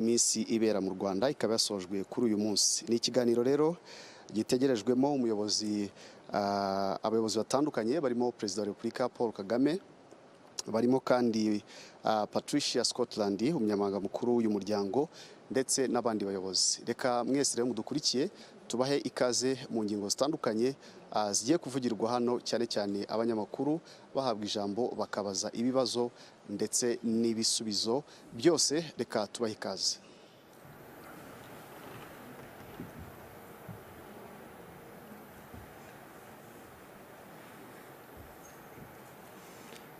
iminsi ibera mu Rwanda ikaba yasojwe kuri uyu munsi. Ni ikiganiro rero gitegerejwemo abayobozi batandukanye barimo Perezida wa Repubulika Paul Kagame, barimo kandi Patricia Scotland, umunyamabanga mukuru w'uyu muryango, ndetse n'abandi bayobozi. Reka mwese rero mudukurikiye tubahe ikaze mu ngingo zitandukanye zigiye kuvugirwa hano, cyane cyane abanyamakuru bahabwa ijambo bakabaza ibibazo ndetse n'ibisubizo byose. Reka tubahe ikaze.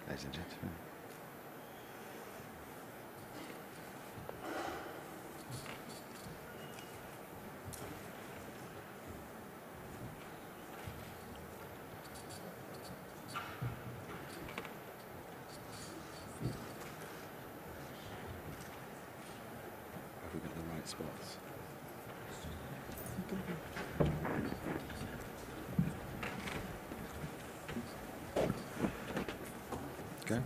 Ladies and gentlemen. Have we got the right spots? Okay.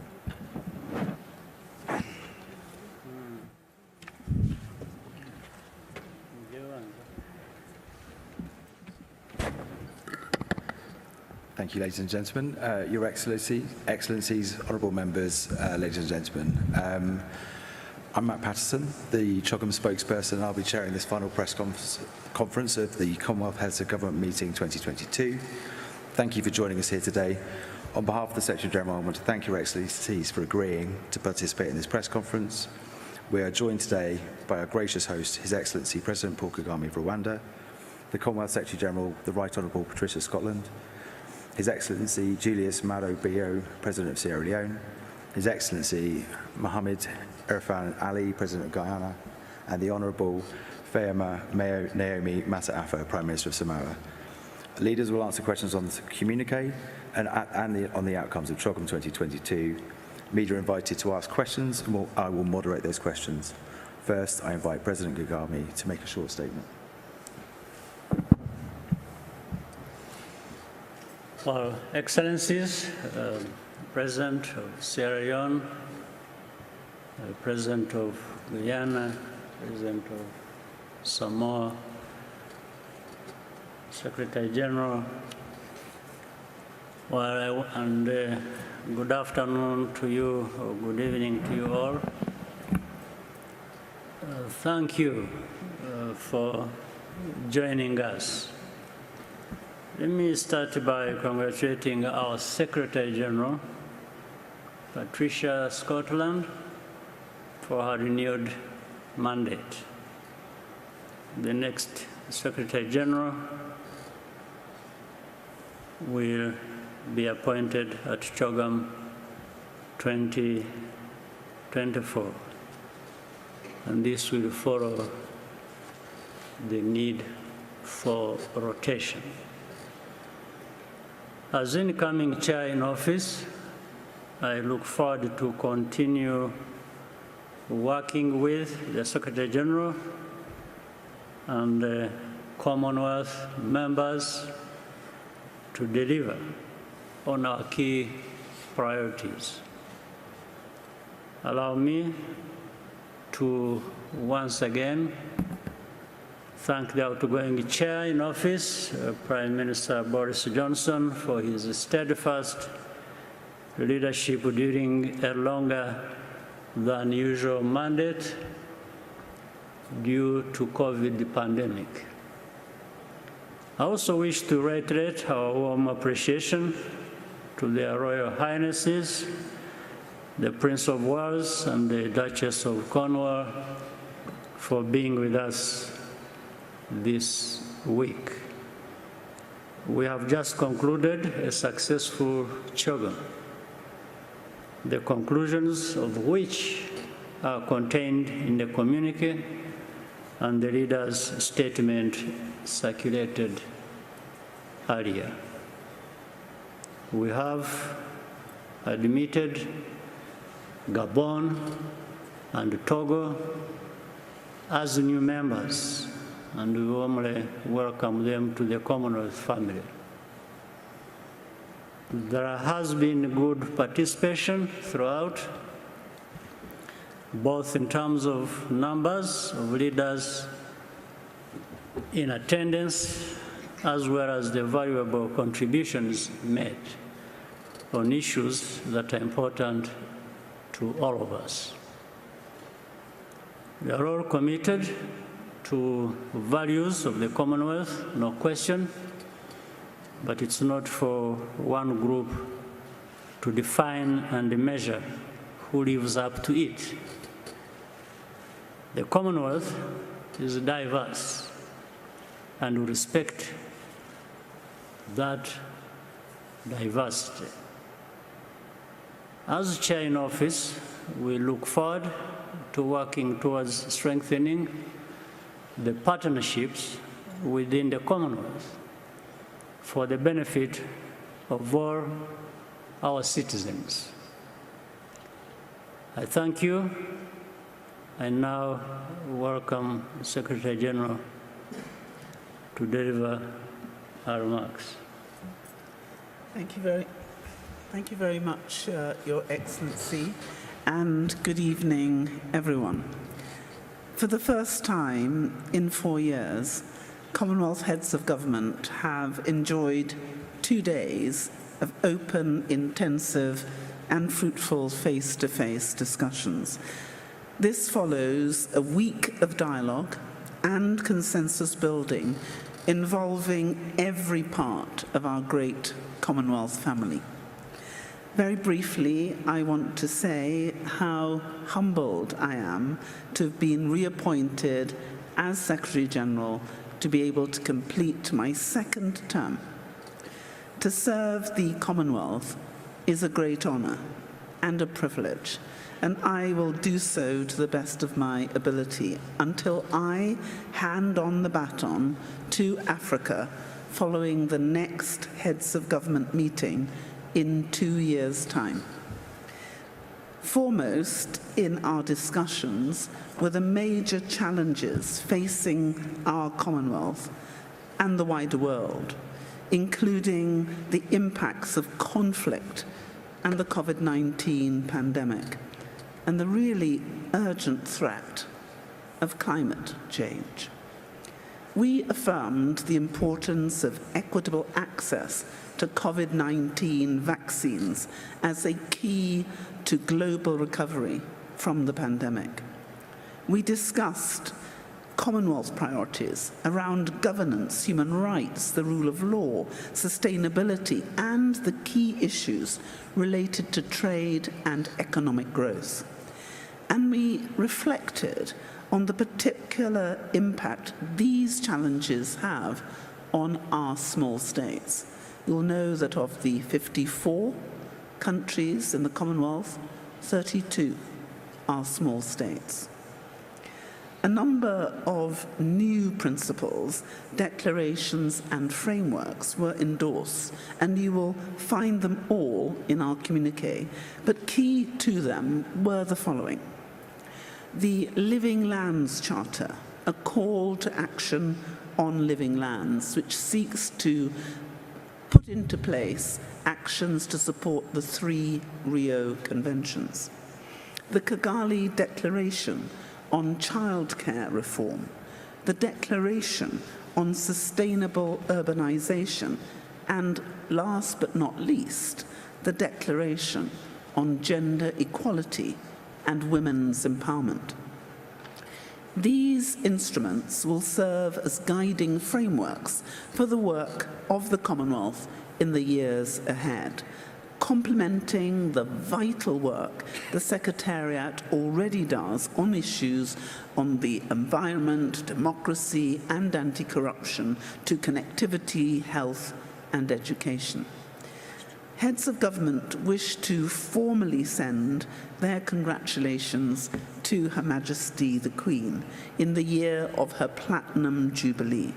Thank you, ladies and gentlemen. Your Excellencies, honourable members, ladies and gentlemen. I'm Matt Patterson, the CHOGM spokesperson, and I'll be chairing this final press conference of the Commonwealth Heads of Government meeting 2022. Thank you for joining us here today. On behalf of the Secretary-General, I want to thank Your Excellencies for agreeing to participate in this press conference. We are joined today by our gracious host, His Excellency President Paul Kagame of Rwanda, the Commonwealth Secretary-General, the Right Honourable Patricia Scotland, His Excellency Julius Maado Bio, President of Sierra Leone, His Excellency Mohamed Irfan Ali, President of Guyana, and the Honourable Fayema Naomi Mataafa, Prime Minister of Samoa. Leaders will answer questions on the communique and on the outcomes of CHOGM 2022. Media are invited to ask questions, and I will moderate those questions. First, I invite President Kagame to make a short statement. Well, Excellencies, President of Sierra Leone, President of Guyana, President of Samoa, Secretary General, and good afternoon to you, or good evening to you all. Thank you for joining us. Let me start by congratulating our Secretary General, Patricia Scotland, for her renewed mandate. The next Secretary General will be appointed at CHOGM 2024, and this will follow the need for rotation. As incoming chair in office, I look forward to continue working with the Secretary General and the Commonwealth members to deliver on our key priorities. Allow me to once again thank the outgoing chair in office, Prime Minister Boris Johnson, for his steadfast leadership during a longer than usual mandate due to COVID pandemic. I also wish to reiterate our warm appreciation to their Royal Highnesses, the Prince of Wales and the Duchess of Cornwall, for being with us this week. We have just concluded a successful CHOGM, the conclusions of which are contained in the communique and the leader's statement circulated earlier. We have admitted Gabon and Togo as new members, and we warmly welcome them to the Commonwealth family. There has been good participation throughout, both in terms of numbers of leaders in attendance, as well as the valuable contributions made on issues that are important to all of us. We are all committed to values of the Commonwealth, no question, but it's not for one group to define and measure who lives up to it. The Commonwealth is diverse, and we respect that diversity. As chair in office, we look forward to working towards strengthening the partnerships within the Commonwealth for the benefit of all our citizens. I thank you. I now welcome the Secretary General to deliver our remarks. Thank you very much, Your Excellency, and good evening, everyone. For the first time in 4 years, Commonwealth heads of government have enjoyed 2 days of open, intensive, and fruitful face-to-face discussions. This follows a week of dialogue and consensus building involving every part of our great Commonwealth family. Very briefly, I want to say how humbled I am to have been reappointed as Secretary General to be able to complete my second term. To serve the Commonwealth is a great honor and a privilege, and I will do so to the best of my ability until I hand on the baton to Africa following the next heads of government meeting in 2 years' time. Foremost in our discussions were the major challenges facing our Commonwealth and the wider world, including the impacts of conflict and the COVID-19 pandemic, and the really urgent threat of climate change. We affirmed the importance of equitable access to COVID-19 vaccines as a key to global recovery from the pandemic. We discussed Commonwealth priorities around governance, human rights, the rule of law, sustainability, and the key issues related to trade and economic growth. And we reflected on the particular impact these challenges have on our small states. You'll know that of the 54 countries in the Commonwealth, 32 are small states. A number of new principles, declarations, and frameworks were endorsed, and you will find them all in our communiqué, but key to them were the following. The Living Lands Charter, a call to action on living lands, which seeks to put into place actions to support the 3 Rio Conventions. The Kigali Declaration on childcare reform, the Declaration on sustainable urbanization, and last but not least, the Declaration on gender equality and women's empowerment. These instruments will serve as guiding frameworks for the work of the Commonwealth in the years ahead, complementing the vital work the Secretariat already does on issues on the environment, democracy, and anti-corruption, to connectivity, health, and education. Heads of government wish to formally send their congratulations to Her Majesty the Queen in the year of her Platinum Jubilee,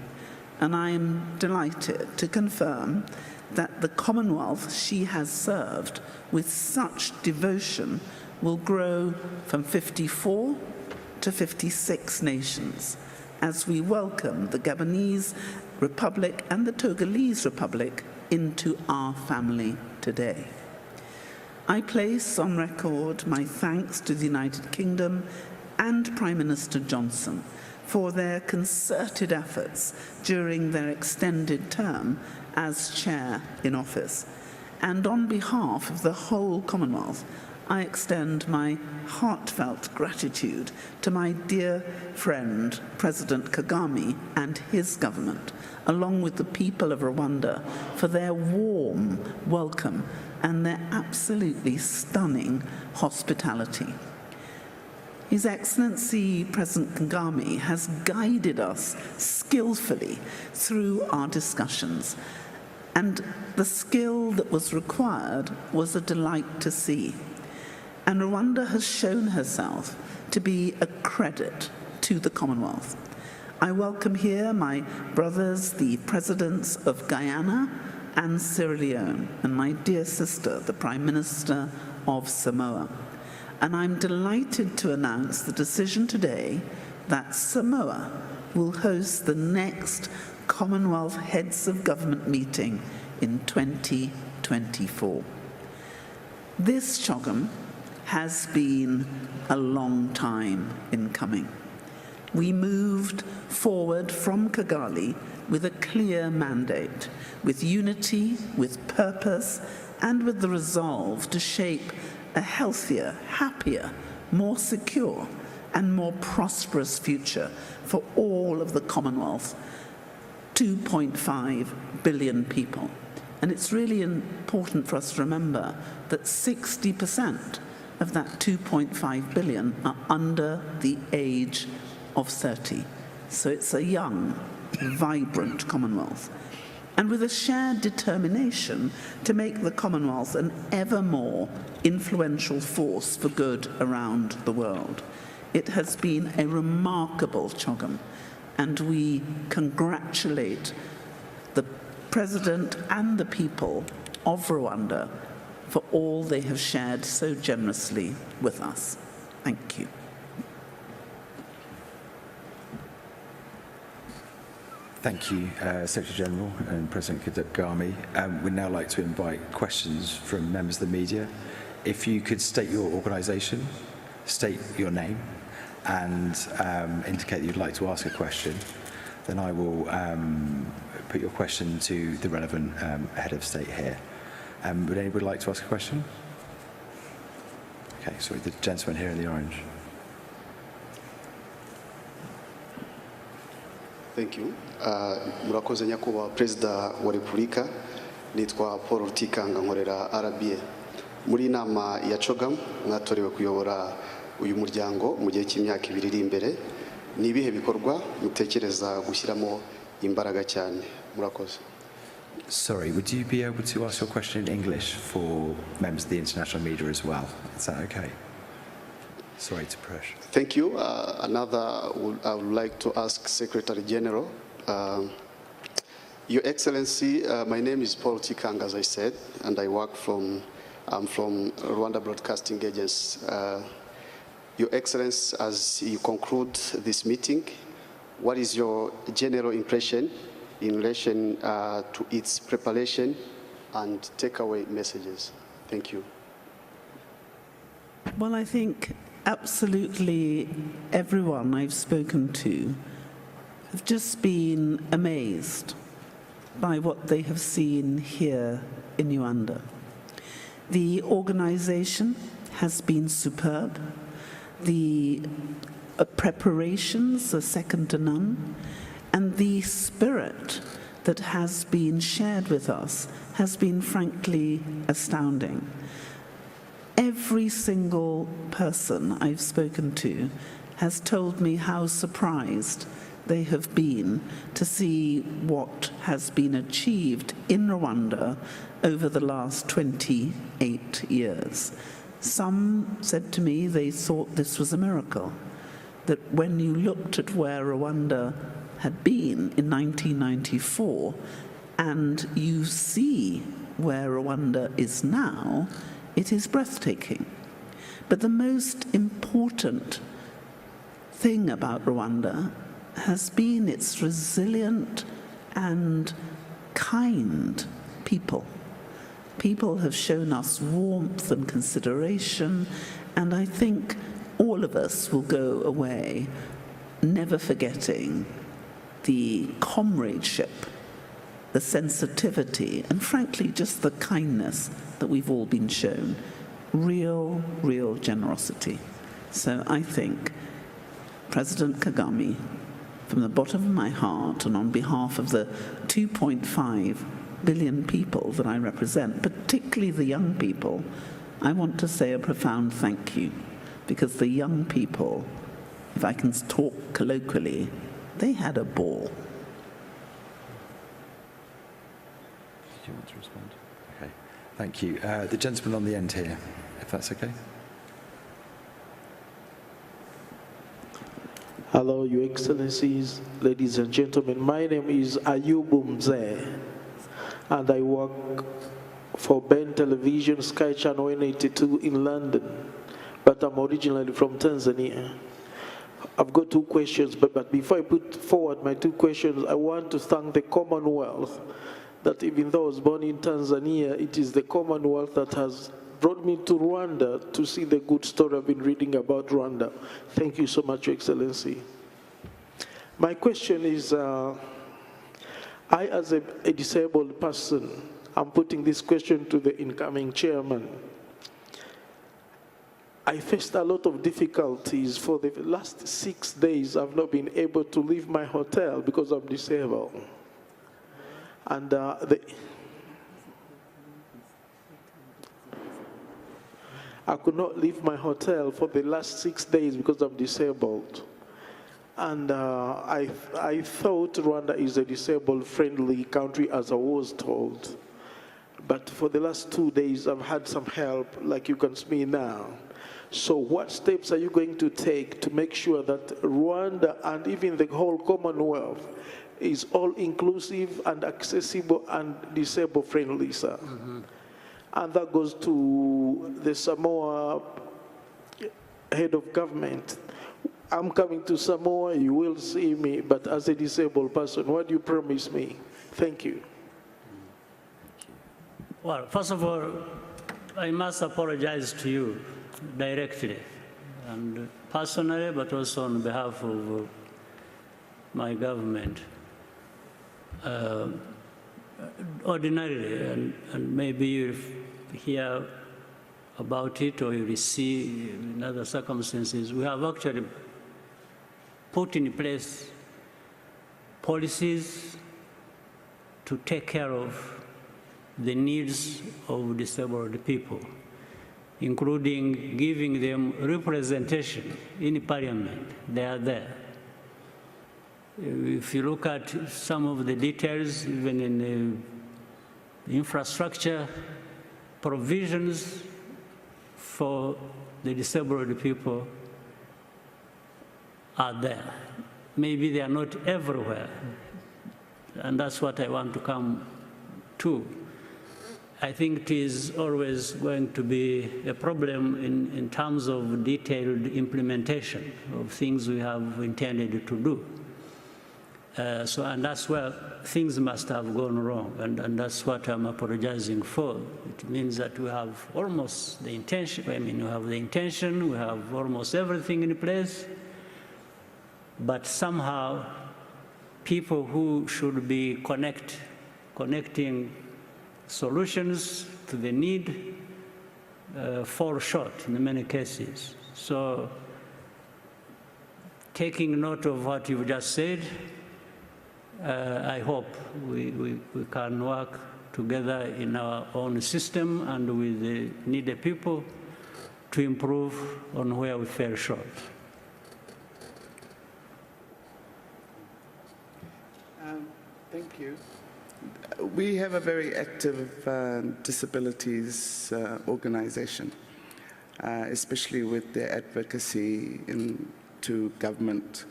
and I am delighted to confirm that the Commonwealth she has served with such devotion will grow from 54 to 56 nations as we welcome the Gabonese Republic and the Togolese Republic into our family today. I place on record my thanks to the United Kingdom and Prime Minister Johnson for their concerted efforts during their extended term as chair in office. And on behalf of the whole Commonwealth, I extend my heartfelt gratitude to my dear friend, President Kagame, and his government, along with the people of Rwanda, for their warm welcome and their absolutely stunning hospitality. His Excellency President Kagame has guided us skillfully through our discussions, and the skill that was required was a delight to see. And Rwanda has shown herself to be a credit to the Commonwealth. I welcome here my brothers, the presidents of Guyana and Sierra Leone, and my dear sister, the Prime Minister of Samoa. And I'm delighted to announce the decision today that Samoa will host the next Commonwealth Heads of Government meeting in 2024. This CHOGM has been a long time in coming. We moved forward from Kigali with a clear mandate, with unity, with purpose, and with the resolve to shape a healthier, happier, more secure, and more prosperous future for all of the Commonwealth, 2.5 billion people. And it's really important for us to remember that 60% of that 2.5 billion are under the age of 30. So it's a young, vibrant Commonwealth. And with a shared determination to make the Commonwealth an ever more influential force for good around the world. It has been a remarkable CHOGM, and we congratulate the President and the people of Rwanda for all they have shared so generously with us. Thank you. Thank you, Secretary General and President Kagame. We'd now like to invite questions from members of the media. If you could state your organisation, state your name, and indicate that you'd like to ask a question, then I will put your question to the relevant head of state here. Would anybody like to ask a question? Okay, sorry, the gentleman here in the orange. Thank you. Murakoze nyakubahwa Perezida wa Repubulika, nitwa Paul Rutikanga nkorera RBA. Muri inama ya CHOGM mwatorewe kuyobora uyu muryango mu gihe cy'imyaka 2 iri imbere. Ni ibihe bikorwa mutekereza gushyiramo imbaraga cyane? Murakoze. Sorry, would you be able to ask your question in English for members of the international media as well? Is that okay? Sorry to push. Thank you. I would like to ask Secretary General. Your Excellency, my name is Paul Tikang, as I said, and I'm from Rwanda Broadcasting Agency. Your Excellency, as you conclude this meeting, what is your general impression in relation to its preparation and takeaway messages? Thank you. Well, I think absolutely everyone I've spoken to have just been amazed by what they have seen here in Rwanda. The organization has been superb. The preparations are second to none. And the spirit that has been shared with us has been frankly astounding. Every single person I've spoken to has told me how surprised they have been to see what has been achieved in Rwanda over the last 28 years. Some said to me they thought this was a miracle, that when you looked at where Rwanda had been in 1994 and you see where Rwanda is now, it is breathtaking. But the most important thing about Rwanda has been its resilient and kind people. People have shown us warmth and consideration, and I think all of us will go away never forgetting the comradeship, the sensitivity, and frankly, just the kindness that we've all been shown. Real generosity. So I think President Kagame, from the bottom of my heart and on behalf of the 2.5 billion people that I represent, particularly the young people, I want to say a profound thank you, because the young people, if I can talk colloquially, they had a ball. Did you want to respond? Okay, thank you. The gentleman on the end here, if that's okay. Hello, Your Excellencies, ladies and gentlemen. My name is Ayubu Mzee, and I work for Ben Television, Sky Channel 182 in London, but I'm originally from Tanzania. I've got two questions, but before I put forward my two questions, I want to thank the Commonwealth, that even though I was born in Tanzania, it is the Commonwealth that has brought me to Rwanda to see the good story I've been reading about Rwanda. Thank you so much, Your Excellency. My question is, I as a disabled person, I'm putting this question to the incoming chairman. I faced a lot of difficulties. For the last 6 days, I've not been able to leave my hotel because I'm disabled. And I could not leave my hotel for the last 6 days because I'm disabled. And I thought Rwanda is a disabled-friendly country, as I was told. But for the last 2 days, I've had some help, like you can see me now. So what steps are you going to take to make sure that Rwanda and even the whole Commonwealth is all-inclusive and accessible and disabled-friendly, sir? Mm-hmm. And that goes to the Samoa head of government. I'm coming to Samoa, you will see me, but as a disabled person, what do you promise me? Thank you. Well, first of all, I must apologize to you directly and personally, but also on behalf of my government. Ordinarily, and maybe you hear about it or you see in other circumstances, we have actually put in place policies to take care of the needs of disabled people, including giving them representation in Parliament. They are there. If you look at some of the details, even in the infrastructure, provisions for the disabled people are there. Maybe they are not everywhere, and that's what I want to come to. I think it is always going to be a problem in terms of detailed implementation of things we have intended to do. And that's where things must have gone wrong, and that's what I'm apologizing for. It means that we have almost the intention, we have the intention, we have almost everything in place, but somehow people who should be connecting solutions to the need fall short in many cases. So taking note of what you've just said, I hope we can work together in our own system and with the needed people to improve on where we fell short. Thank you. We have a very active disabilities organization, especially with their advocacy to government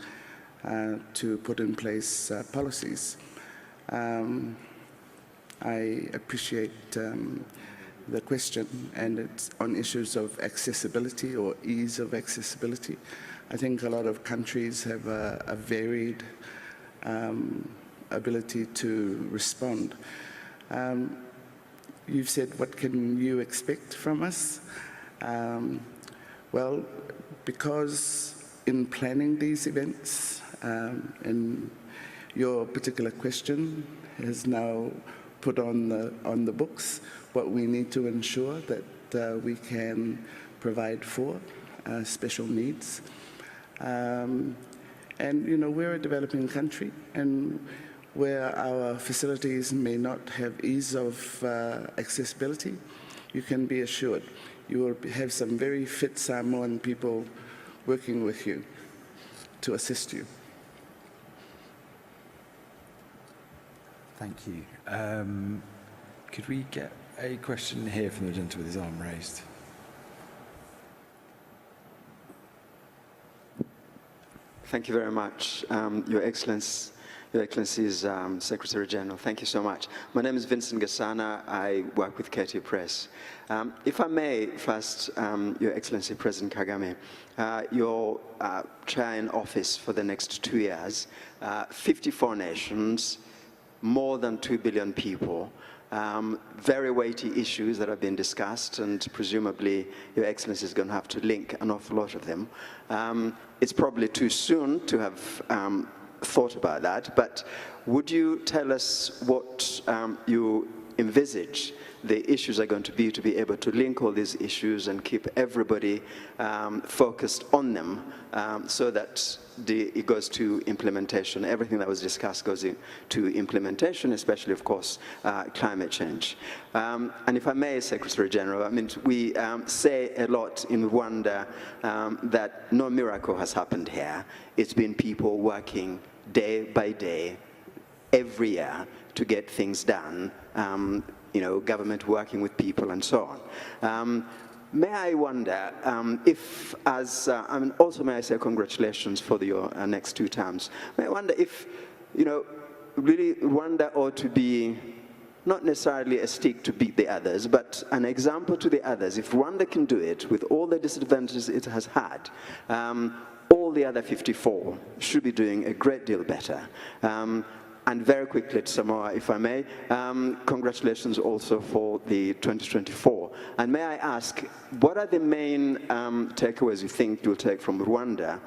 to put in place policies. I appreciate the question, and it's on issues of accessibility or ease of accessibility. I think a lot of countries have a varied ability to respond. you've said, what can you expect from us? Well, because in planning these events, and your particular question is now put on the books, what we need to ensure that we can provide for special needs. And, you know, we're a developing country, and where our facilities may not have ease of accessibility, you can be assured you will have some very fit Samoan people working with you to assist you. Thank you. Could we get a question here from the gentleman with his arm raised? Thank you very much, Your Excellencies, Secretary General. Thank you so much. My name is Vincent Gasana. I work with KT Press. If I may, first, Your Excellency President Kagame, your chair in office for the next 2 years, 54 nations, more than 2 billion people, very weighty issues that have been discussed, and presumably Your Excellency is going to have to link an awful lot of them. It's probably too soon to have thought about that, but would you tell us what you envisage the issues are going to be able to link all these issues and keep everybody focused on them, so that it goes to implementation. Everything that was discussed goes into implementation, especially, of course, climate change. And if I may, Secretary General, I mean, we say a lot in Rwanda that no miracle has happened here. It's been people working day by day, every year, to get things done. You know, government working with people and so on. May I wonder if, and also may I say congratulations for your next 2 terms. May I wonder if, you know, really Rwanda ought to be not necessarily a stick to beat the others, but an example to the others. If Rwanda can do it with all the disadvantages it has had, all the other 54 should be doing a great deal better. And very quickly to Samoa, if I may, congratulations also for the 2024. And may I ask, what are the main takeaways you think you'll take from Rwanda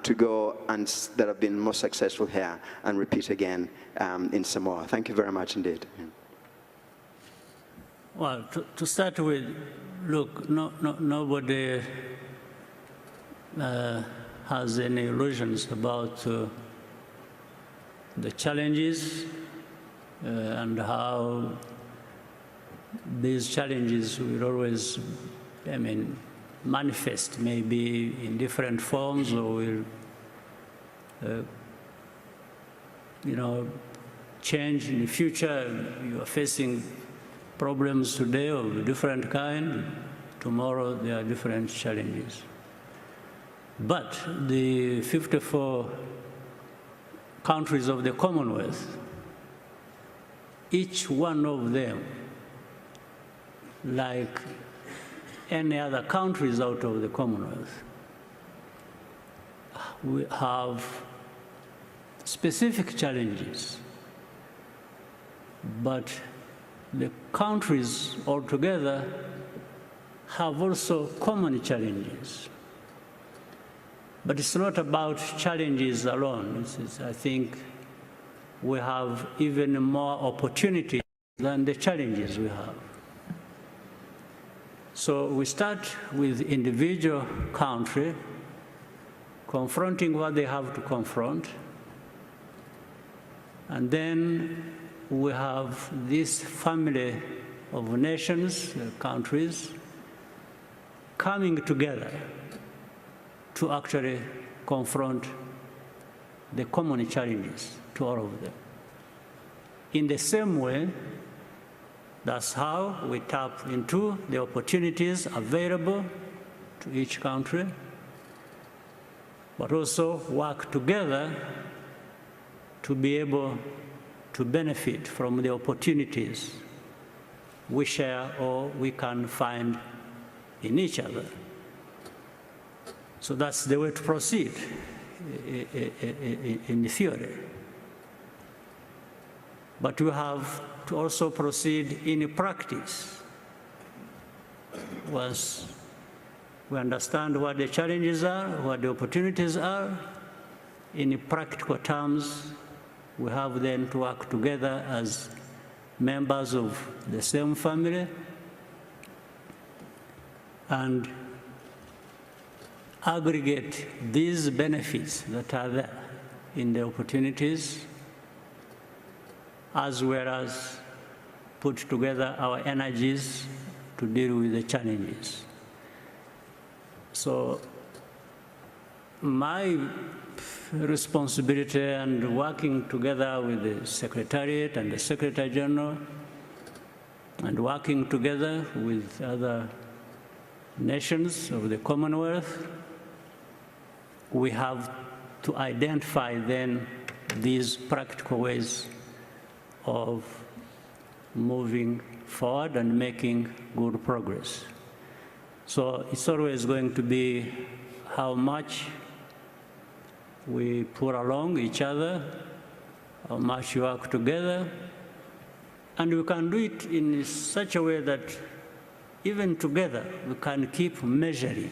to go and that have been most successful here and repeat again in Samoa? Thank you very much indeed. Well, to start with, look, nobody has any illusions about the challenges and how these challenges will always, I mean, manifest maybe in different forms, or will, you know, change in the future. You are facing problems today of a different kind. Tomorrow there are different challenges. But the 54 countries of the Commonwealth, each one of them, like any other countries out of the Commonwealth, we have specific challenges, but the countries altogether have also common challenges. But it's not about challenges alone. I think we have even more opportunities than the challenges we have. So we start with individual country, confronting what they have to confront, and then we have this family of nations, countries, coming together to actually confront the common challenges to all of them. In the same way, that's how we tap into the opportunities available to each country, but also work together to be able to benefit from the opportunities we share or we can find in each other. So that's the way to proceed in the theory. but we have to also proceed in practice. Once we understand what the challenges are, what the opportunities are, in practical terms, we have then to work together as members of the same family and aggregate these benefits that are there in the opportunities, as well as put together our energies to deal with the challenges. So my responsibility and working together with the Secretariat and the Secretary General and working together with other nations of the Commonwealth, we have to identify then these practical ways of moving forward and making good progress. So it's always going to be how much we pull along each other, how much we work together, and we can do it in such a way that even together we can keep measuring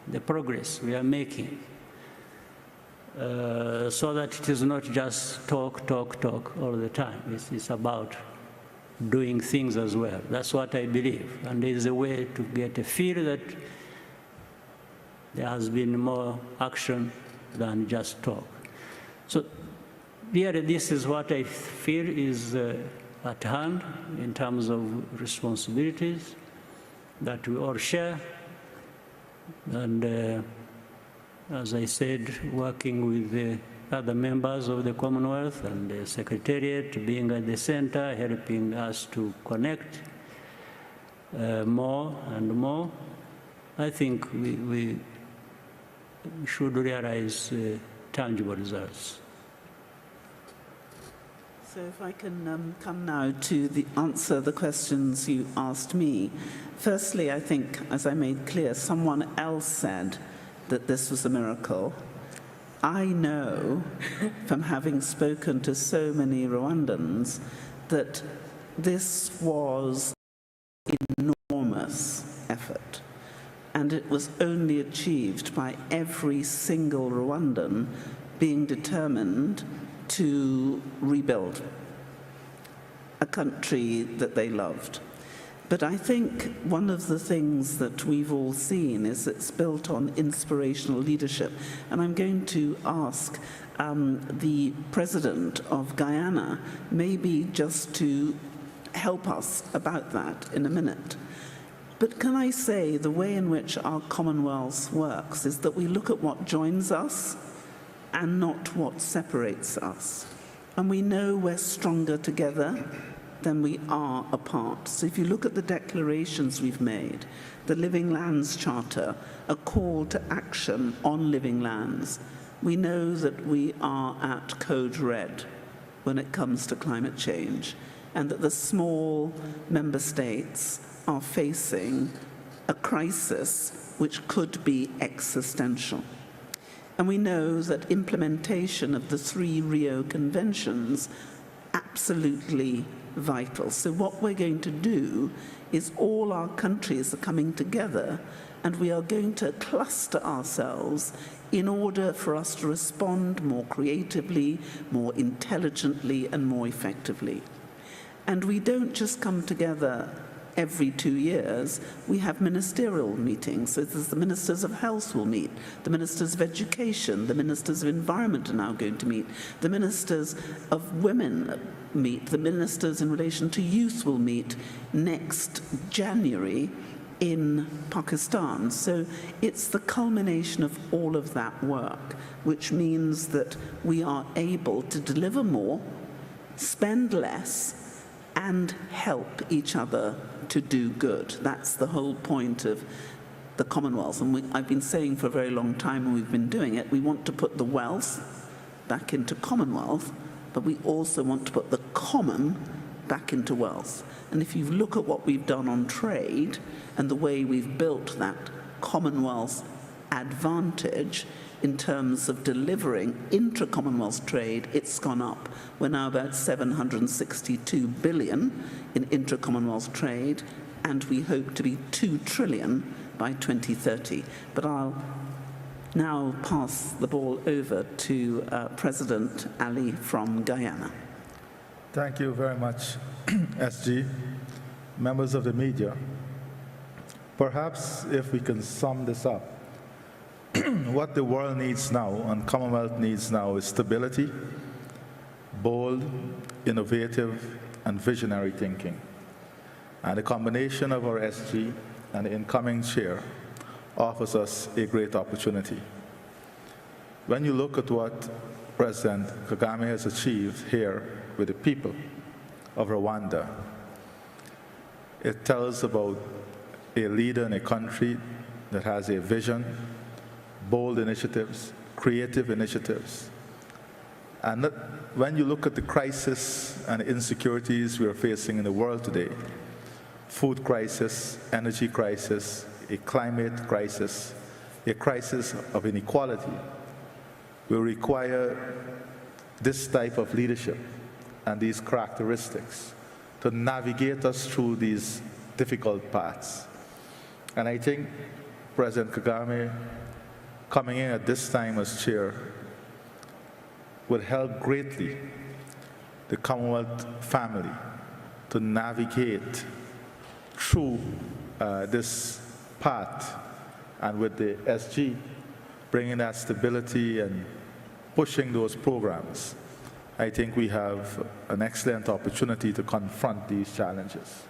the progress we are making, so that it is not just talk all the time. It's about doing things as well. That's what I believe, and there is a way to get a feel that there has been more action than just talk. So really, this is what I feel is at hand in terms of responsibilities that we all share. And as I said, working with the other members of the Commonwealth and the Secretariat, being at the center, helping us to connect more and more, I think we should realize tangible results. So if I can come now to answer the questions you asked me. Firstly, I think, as I made clear, someone else said that this was a miracle. I know from having spoken to so many Rwandans that this was an enormous effort. And it was only achieved by every single Rwandan being determined to rebuild a country that they loved. But I think one of the things that we've all seen is it's built on inspirational leadership. And I'm going to ask the president of Guyana maybe just to help us about that in a minute. But can I say the way in which our Commonwealth works is that we look at what joins us and not what separates us. And we know we're stronger together than we are apart. So if you look at the declarations we've made, the Living Lands Charter, a call to action on living lands, we know that we are at code red when it comes to climate change, and that the small member states are facing a crisis which could be existential. And we know that implementation of the 3 Rio Conventions absolutely vital. So what we're going to do is all our countries are coming together and we are going to cluster ourselves in order for us to respond more creatively, more intelligently, and more effectively. And we don't just come together every 2 years. We have ministerial meetings. So the ministers of health will meet, the ministers of education, the ministers of environment are now going to meet, the ministers of women meet, the ministers in relation to youth will meet next January in Pakistan. So it's the culmination of all of that work, which means that we are able to deliver more, spend less, and help each other to do good. That's the whole point of the Commonwealth. And I've been saying for a very long time, and we've been doing it, we want to put the wealth back into Commonwealth, but we also want to put the common back into wealth. And if you look at what we've done on trade and the way we've built that Commonwealth advantage, in terms of delivering intra-Commonwealth trade, it's gone up. We're now about 762 billion in intra-Commonwealth trade, and we hope to be 2 trillion by 2030. But I'll now pass the ball over to President Ali from Guyana. Thank you very much, SG. Members of the media, perhaps if we can sum this up, what the world needs now and Commonwealth needs now is stability, bold, innovative, and visionary thinking. And the combination of our SG and the incoming chair offers us a great opportunity. When you look at what President Kagame has achieved here with the people of Rwanda, it tells about a leader in a country that has a vision, bold initiatives, creative initiatives. And when you look at the crisis and insecurities we are facing in the world today, food crisis, energy crisis, a climate crisis, a crisis of inequality, will require this type of leadership and these characteristics to navigate us through these difficult paths. And I think President Kagame coming in at this time as chair would help greatly the Commonwealth family to navigate through this path, and with the SG bringing that stability and pushing those programs, I think we have an excellent opportunity to confront these challenges.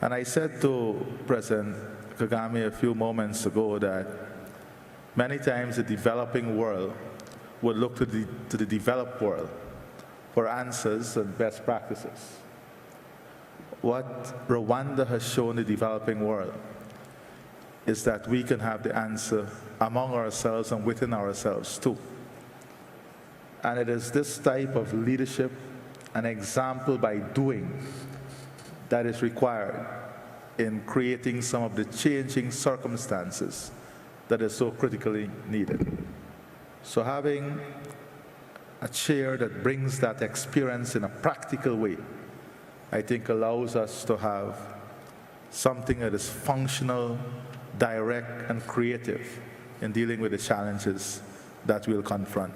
And I said to President Kagame a few moments ago that many times the developing world would look to the developed world for answers and best practices. What Rwanda has shown the developing world is that we can have the answer among ourselves and within ourselves too. And it is this type of leadership and example by doing that is required in creating some of the changing circumstances that is so critically needed. So having a chair that brings that experience in a practical way, I think allows us to have something that is functional, direct, and creative in dealing with the challenges that we'll confront.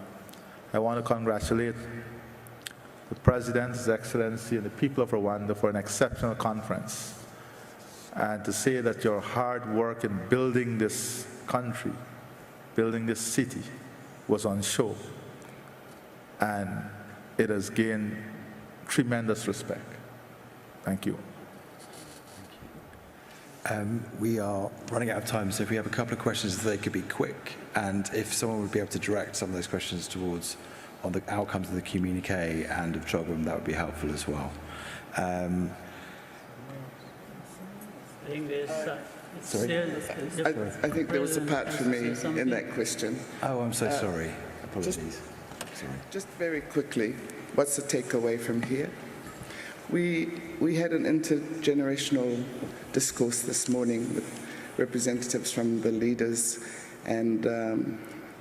I want to congratulate the President, His Excellency, and the people of Rwanda for an exceptional conference, and to say that your hard work in building this country, building this city, was on show, and it has gained tremendous respect. Thank you. We are running out of time, so if we have a couple of questions, they could be quick, and if someone would be able to direct some of those questions towards on the outcomes of the communique and of CHOGM, that would be helpful as well. I think there was a part for me in that question. Oh, I'm so sorry. Apologies. Just very quickly, what's the takeaway from here? We had an intergenerational discourse this morning with representatives from the leaders and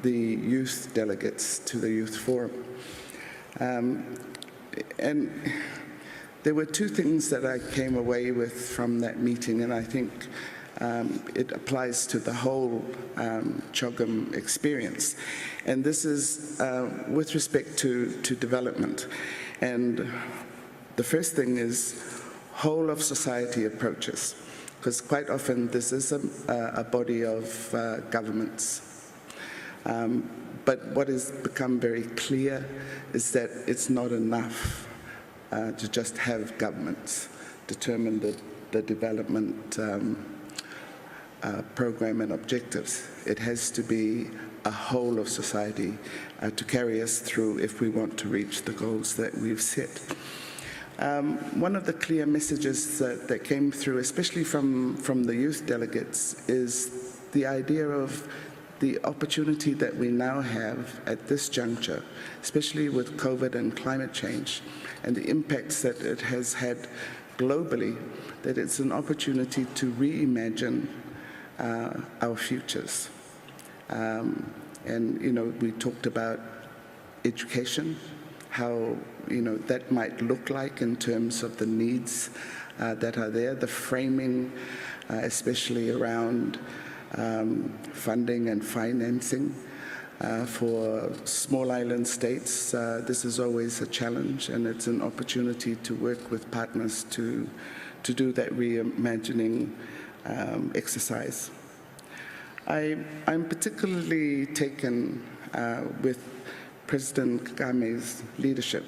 the youth delegates to the Youth Forum. And there were two things that I came away with from that meeting, and I think it applies to the whole CHOGM experience. And this is with respect to development. And the first thing is whole of society approaches, because quite often this is a body of governments. But what has become very clear is that it's not enough to just have governments determine the development program and objectives. It has to be a whole of society to carry us through if we want to reach the goals that we've set. One of the clear messages that came through, especially from the youth delegates, is the idea of the opportunity that we now have at this juncture, especially with COVID and climate change, and the impacts that it has had globally, that it's an opportunity to reimagine our futures. And, we talked about education, how, that might look like in terms of the needs that are there, the framing, especially around funding and financing. For small island states, this is always a challenge, and it's an opportunity to work with partners to do that reimagining exercise. I'm particularly taken with President Kagame's leadership.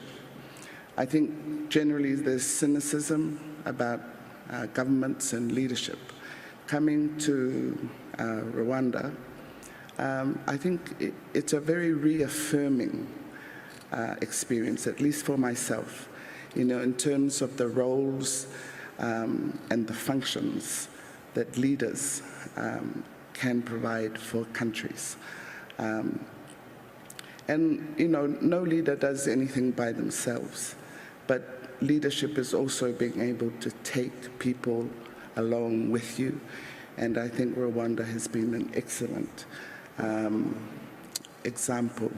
I think generally there's cynicism about governments and leadership. Coming to Rwanda, I think it's a very reaffirming experience, at least for myself, in terms of the roles and the functions that leaders can provide for countries. And, no leader does anything by themselves, but leadership is also being able to take people along with you. And I think Rwanda has been an excellent example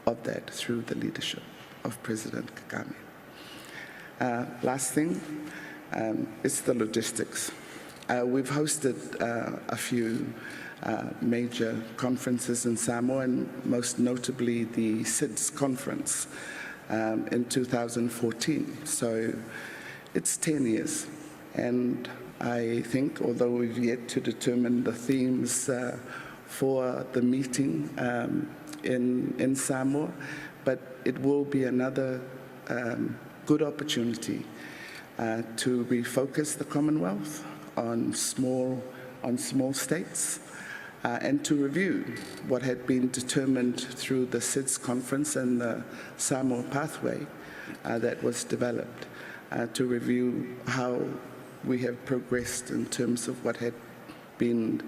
of that through the leadership of President Kagame. Last thing is the logistics. We've hosted a few major conferences in Samoa, and most notably the SIDS conference in 2014. So it's 10 years. And I think, although we've yet to determine the themes for the meeting in Samoa, but it will be another good opportunity to refocus the Commonwealth on small states, and to review what had been determined through the SIDS conference and the Samoa pathway that was developed, to review how we have progressed in terms of what had been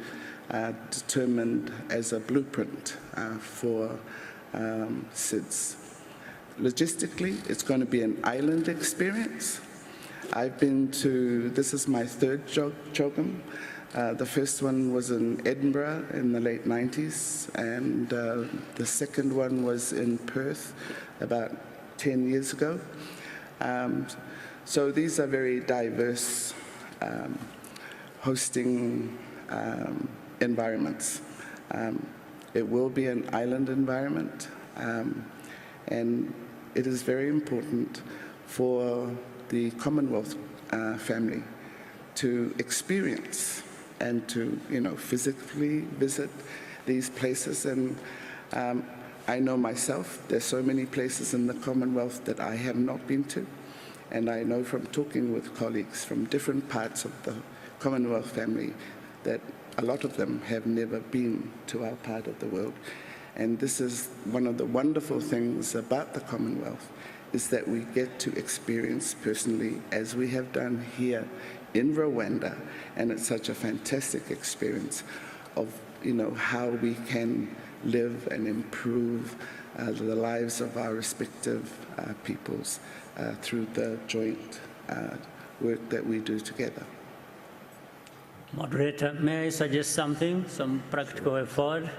determined as a blueprint for SIDS. Logistically, it's going to be an island experience. I've been to, this is my third CHOGM. The first one was in Edinburgh in the late 90s, and the second one was in Perth about 10 years ago. So these are very diverse hosting environments. It will be an island environment, and it is very important for the Commonwealth family to experience and to, physically visit these places. And I know myself, there's so many places in the Commonwealth that I have not been to. And I know from talking with colleagues from different parts of the Commonwealth family that a lot of them have never been to our part of the world. And this is one of the wonderful things about the Commonwealth, is that we get to experience personally, as we have done here in Rwanda, and it's such a fantastic experience of, how we can live and improve the lives of our respective peoples through the joint work that we do together. Moderator, may I suggest something, some practical way forward?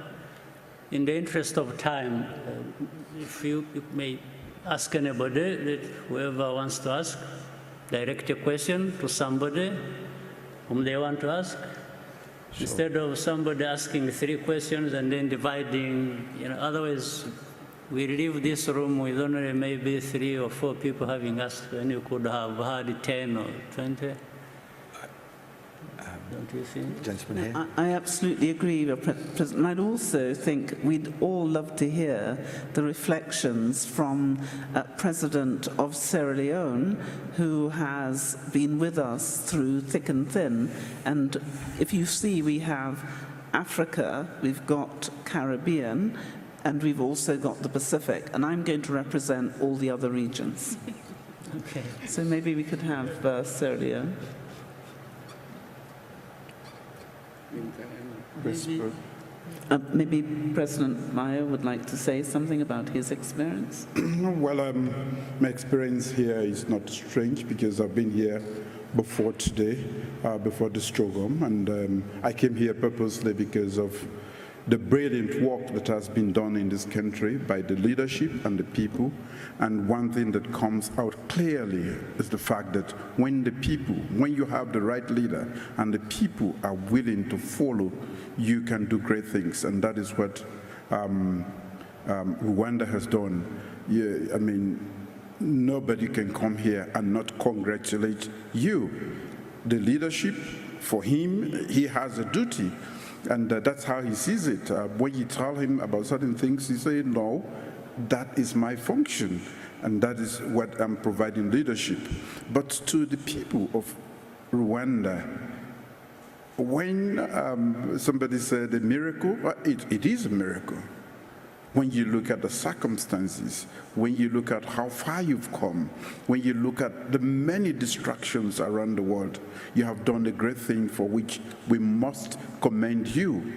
In the interest of time, if you may ask anybody, whoever wants to ask, direct a question to somebody whom they want to ask. Sure. Instead of somebody asking 3 questions and then dividing, otherwise we leave this room with only maybe 3 or 4 people having asked, and you could have had 10 or 20. Don't you think? Gentleman here. I absolutely agree, President. I'd also think we'd all love to hear the reflections from President of Sierra Leone, who has been with us through thick and thin. And if you see, we have Africa, we've got Caribbean, and we've also got the Pacific. And I'm going to represent all the other regions. Okay. So maybe we could have Sierra Leone. Maybe President Maya would like to say something about his experience. Well, my experience here is not strange because I've been here before today, before this program, and I came here purposely because of the brilliant work that has been done in this country by the leadership and the people. And one thing that comes out clearly is the fact that when you have the right leader and the people are willing to follow, you can do great things. And that is what Rwanda has done. Yeah, I mean, nobody can come here and not congratulate you. The leadership, for him, he has a duty. And that's how he sees it. When you tell him about certain things, he says, no, that is my function. And that is what I'm providing leadership. But to the people of Rwanda, when somebody said a miracle, it is a miracle. When you look at the circumstances, when you look at how far you've come, when you look at the many distractions around the world, you have done a great thing for which we must commend you.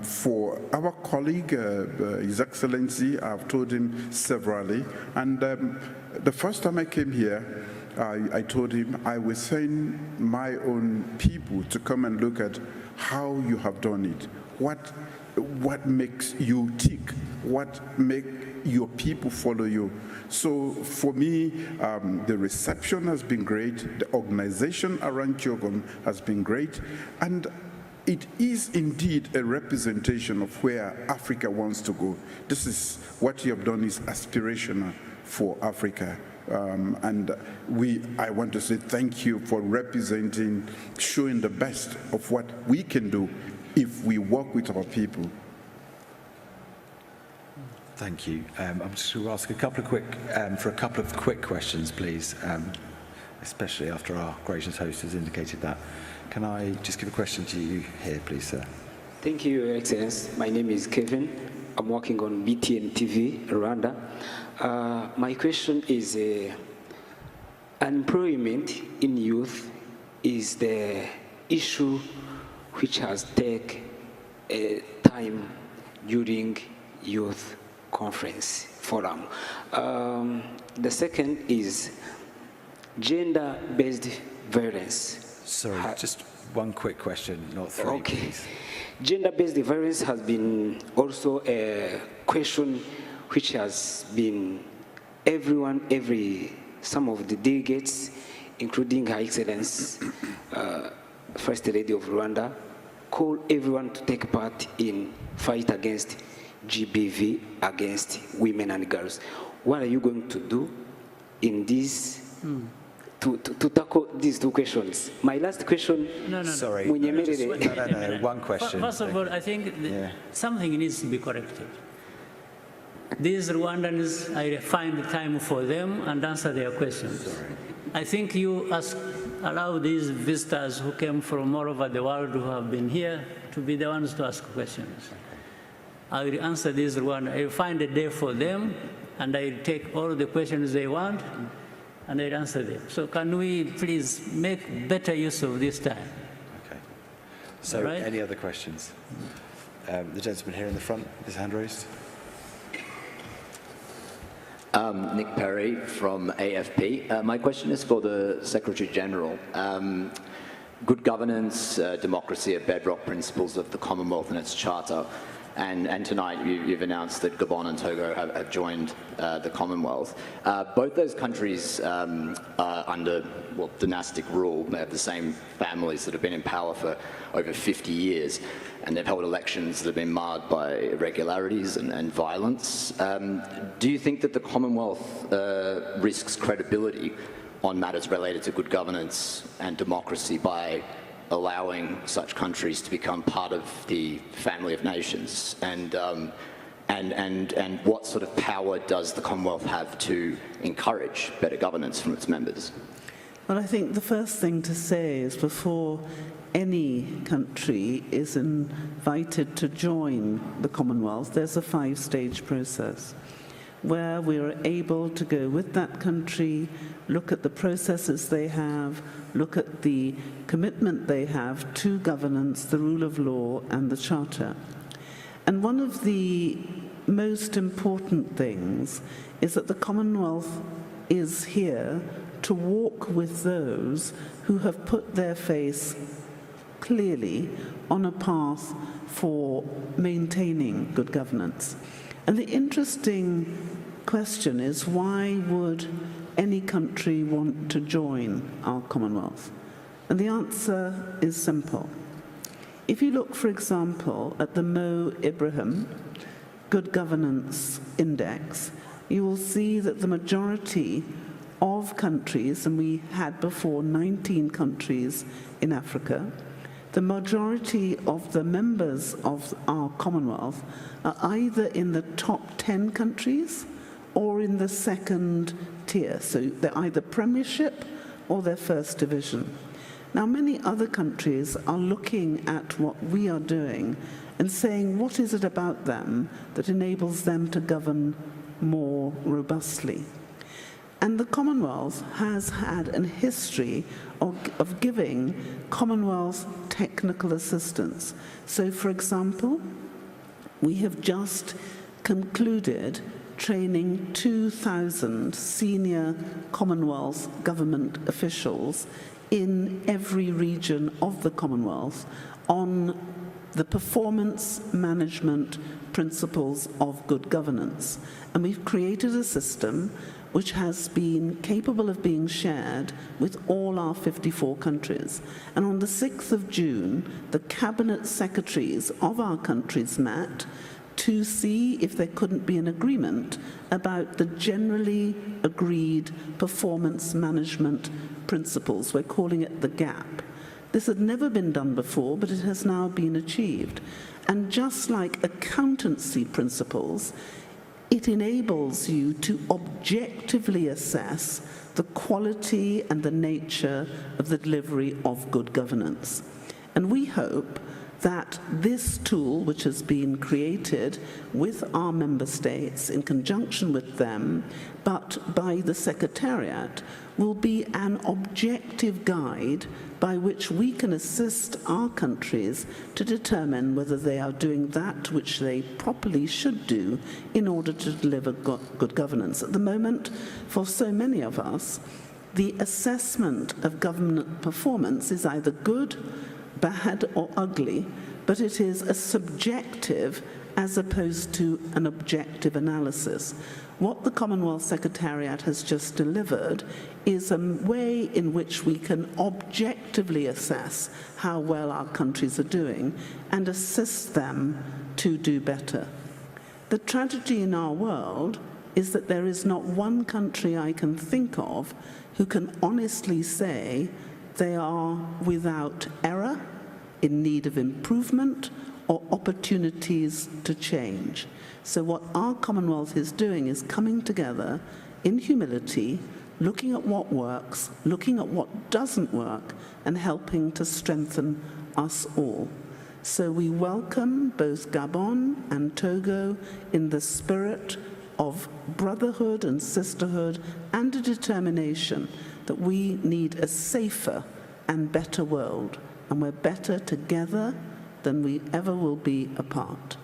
For our colleague, His Excellency, I've told him severally, and the first time I came here, I told him I will send my own people to come and look at how you have done it. What makes you tick? What make your people follow you? So for me, the reception has been great. The organization around CHOGM has been great. And it is indeed a representation of where Africa wants to go. This is what you have done is aspirational for Africa. And I want to say thank you for representing, showing the best of what we can do if we work with our people. Thank you. I'm just going to ask a couple of quick questions, please, especially after our gracious host has indicated that. Can I just give a question to you here, please, sir? Thank you, Your Excellency. My name is Kevin. I'm working on BTN TV, Rwanda. My question is, unemployment in youth is the issue which has taken time during youth conference forum. The second is gender-based violence. Sorry, just one quick question, not three, okay. Please. Gender-based violence has been also a question which has been some of the delegates, including Her Excellency, First Lady of Rwanda, call everyone to take part in fight against GBV, against women and girls. What are you going to do in this to tackle these two questions? My last question. Sorry. One question. First of all, I think something needs to be corrected. These Rwandans, I find the time for them and answer their questions. Sorry. I think you allow these visitors who came from all over the world who have been here to be the ones to ask questions. I will answer these Rwandans. I will find a day for them, and I will take all the questions they want, and I will answer them. So can we please make better use of this time? Okay. So right? Any other questions? The gentleman here in the front, his hand raised. Nick Perry from AFP. My question is for the Secretary General. Good governance, democracy are bedrock principles of the Commonwealth and its charter. And tonight you've announced that Gabon and Togo have joined the Commonwealth. Both those countries are under dynastic rule. They have the same families that have been in power for over 50 years, and they've held elections that have been marred by irregularities and violence. Do you think that the Commonwealth risks credibility on matters related to good governance and democracy by allowing such countries to become part of the family of nations? And what sort of power does the Commonwealth have to encourage better governance from its members? Well, I think the first thing to say is before any country is invited to join the Commonwealth, there's a 5-stage process where we are able to go with that country, look at the processes they have, look at the commitment they have to governance, the rule of law, and the Charter. And one of the most important things is that the Commonwealth is here to walk with those who have put their face clearly on a path for maintaining good governance. And the interesting question is, why would any country want to join our Commonwealth? And the answer is simple. If you look, for example, at the Mo Ibrahim Good Governance Index, you will see that the majority of countries, and we had before 19 countries in Africa, the majority of the members of our Commonwealth are either in the top 10 countries or in the second tier. So they're either Premiership or they're First Division. Now, many other countries are looking at what we are doing and saying, what is it about them that enables them to govern more robustly? And the Commonwealth has had a history of giving Commonwealth technical assistance. So, for example, we have just concluded training 2,000 senior Commonwealth government officials in every region of the Commonwealth on the performance management principles of good governance. And we've created a system which has been capable of being shared with all our 54 countries. And on the 6th of June, the cabinet secretaries of our countries met to see if there couldn't be an agreement about the generally agreed performance management principles. We're calling it the GAP. This had never been done before, but it has now been achieved. And just like accountancy principles, it enables you to objectively assess the quality and the nature of the delivery of good governance. And we hope that this tool, which has been created with our member states in conjunction with them, but by the Secretariat, will be an objective guide by which we can assist our countries to determine whether they are doing that which they properly should do in order to deliver good governance. At the moment, for so many of us, the assessment of government performance is either good, bad, or ugly, but it is a subjective as opposed to an objective analysis. What the Commonwealth Secretariat has just delivered is a way in which we can objectively assess how well our countries are doing and assist them to do better. The tragedy in our world is that there is not one country I can think of who can honestly say they are without error, in need of improvement, or opportunities to change. So what our Commonwealth is doing is coming together in humility, looking at what works, looking at what doesn't work, and helping to strengthen us all. So we welcome both Gabon and Togo in the spirit of brotherhood and sisterhood and a determination that we need a safer and better world, and we're better together than we ever will be apart.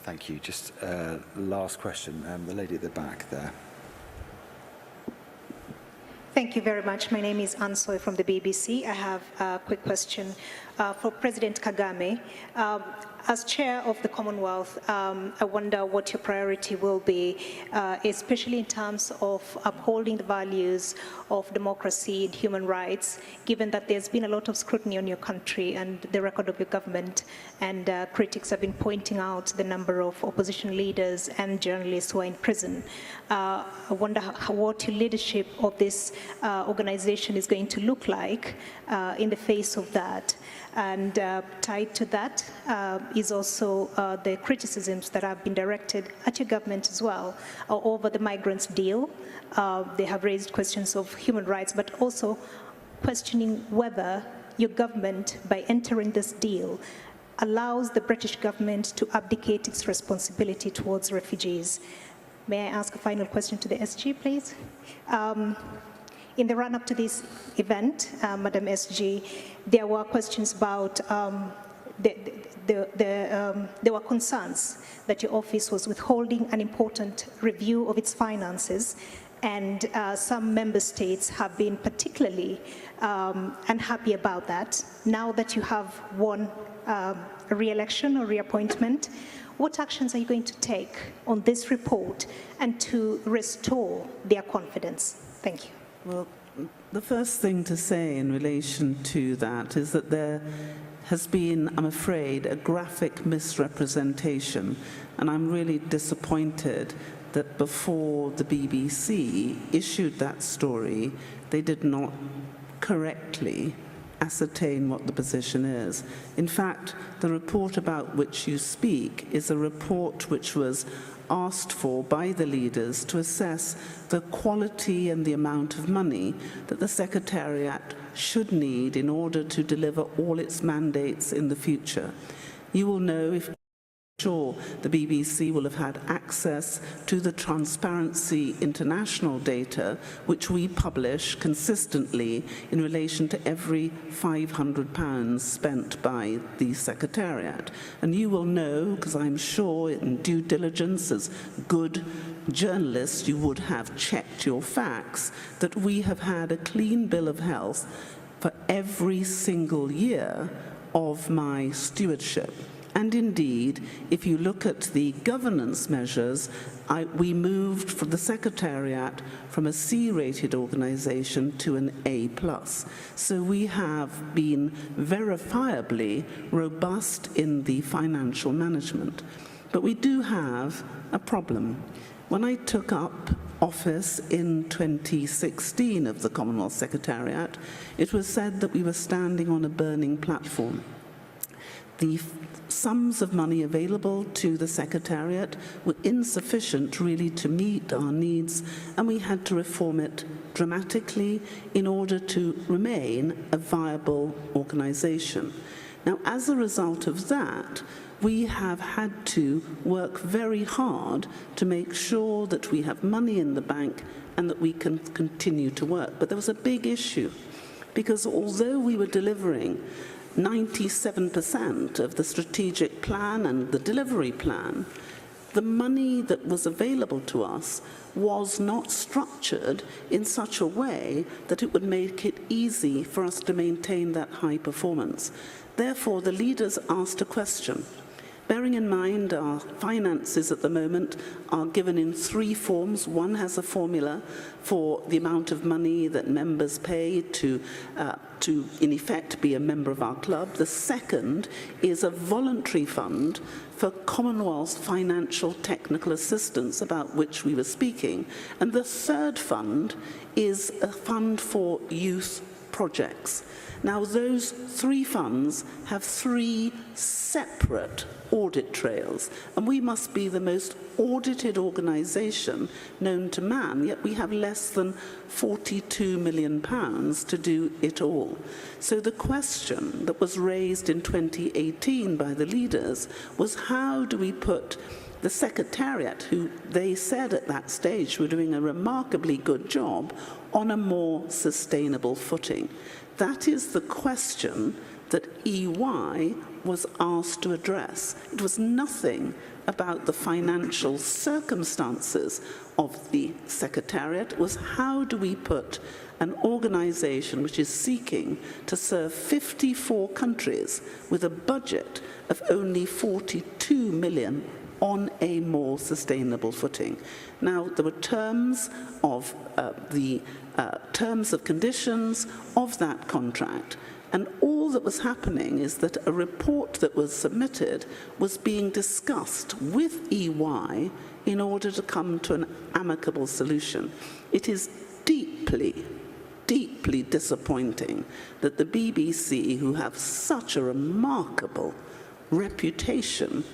Thank you. Just last question, the lady at the back there. Thank you very much. My name is Ansoy from the BBC. I have a quick question for President Kagame. As chair of the Commonwealth, I wonder what your priority will be, especially in terms of upholding the values of democracy and human rights, given that there's been a lot of scrutiny on your country and the record of your government, and critics have been pointing out the number of opposition leaders and journalists who are in prison. I wonder what your leadership of this organization is going to look like in the face of that. And tied to that is also the criticisms that have been directed at your government as well over the migrants deal. They have raised questions of human rights, but also questioning whether your government, by entering this deal, allows the British government to abdicate its responsibility towards refugees. May I ask a final question to the SG, please? In the run-up to this event, Madam SG, there were questions about, there were concerns that your office was withholding an important review of its finances And some member states have been particularly unhappy about that. Now that you have won a re-election or reappointment, what actions are you going to take on this report and to restore their confidence? Thank you. Well, the first thing to say in relation to that is that there has been, I'm afraid, a graphic misrepresentation, and I'm really disappointed that before the BBC issued that story, they did not correctly ascertain what the position is. In fact, the report about which you speak is a report which was asked for by the leaders to assess the quality and the amount of money that the Secretariat should need in order to deliver all its mandates in the future. You will know, if sure, the BBC will have had access to the Transparency International data, which we publish consistently in relation to every £500 spent by the Secretariat. And you will know, because I'm sure in due diligence as good journalists you would have checked your facts, that we have had a clean bill of health for every single year of my stewardship. And indeed, if you look at the governance measures, we moved from the Secretariat from a C-rated organization to an A+. So we have been verifiably robust in the financial management. But we do have a problem. When I took up office in 2016 of the Commonwealth Secretariat, it was said that we were standing on a burning platform. The sums of money available to the Secretariat were insufficient really to meet our needs, and we had to reform it dramatically in order to remain a viable organization. Now, as a result of that, we have had to work very hard to make sure that we have money in the bank and that we can continue to work. But there was a big issue, because although we were delivering 97% of the strategic plan and the delivery plan, the money that was available to us was not structured in such a way that it would make it easy for us to maintain that high performance. Therefore, the leaders asked a question. Bearing in mind our finances at the moment are given in three forms. One has a formula for the amount of money that members pay to in effect be a member of our club. The second is a voluntary fund for Commonwealth financial technical assistance, about which we were speaking. And the third fund is a fund for youth projects. Now, those three funds have three separate audit trails, and we must be the most audited organization known to man, yet we have less than £42 million to do it all. So the question that was raised in 2018 by the leaders was, how do we put the Secretariat, who they said at that stage were doing a remarkably good job, on a more sustainable footing? That is the question that EY was asked to address. It was nothing about the financial circumstances of the Secretariat. It was, how do we put an organization which is seeking to serve 54 countries with a budget of only 42 million on a more sustainable footing? Now, there were terms of terms of conditions of that contract, and all that was happening is that a report that was submitted was being discussed with EY in order to come to an amicable solution. It is deeply, deeply disappointing that the BBC, who have such a remarkable reputation,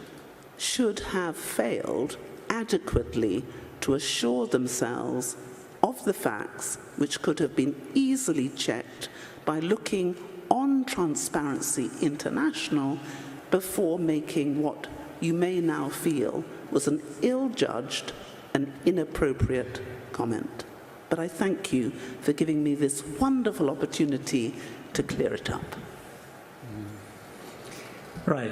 should have failed adequately to assure themselves of the facts, which could have been easily checked by looking on Transparency International before making what you may now feel was an ill-judged and inappropriate comment. But I thank you for giving me this wonderful opportunity to clear it up. Right.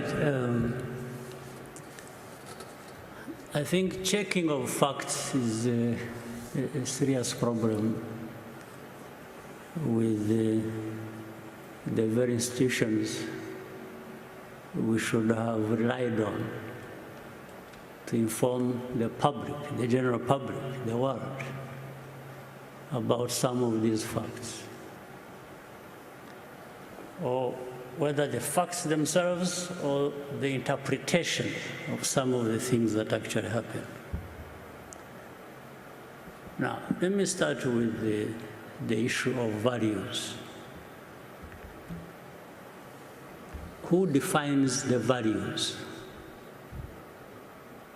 I think checking of facts is a serious problem with the very institutions we should have relied on to inform the public, the general public, the world, about some of these facts. Or whether the facts themselves or the interpretation of some of the things that actually happen. Now, let me start with the issue of values. Who defines the values?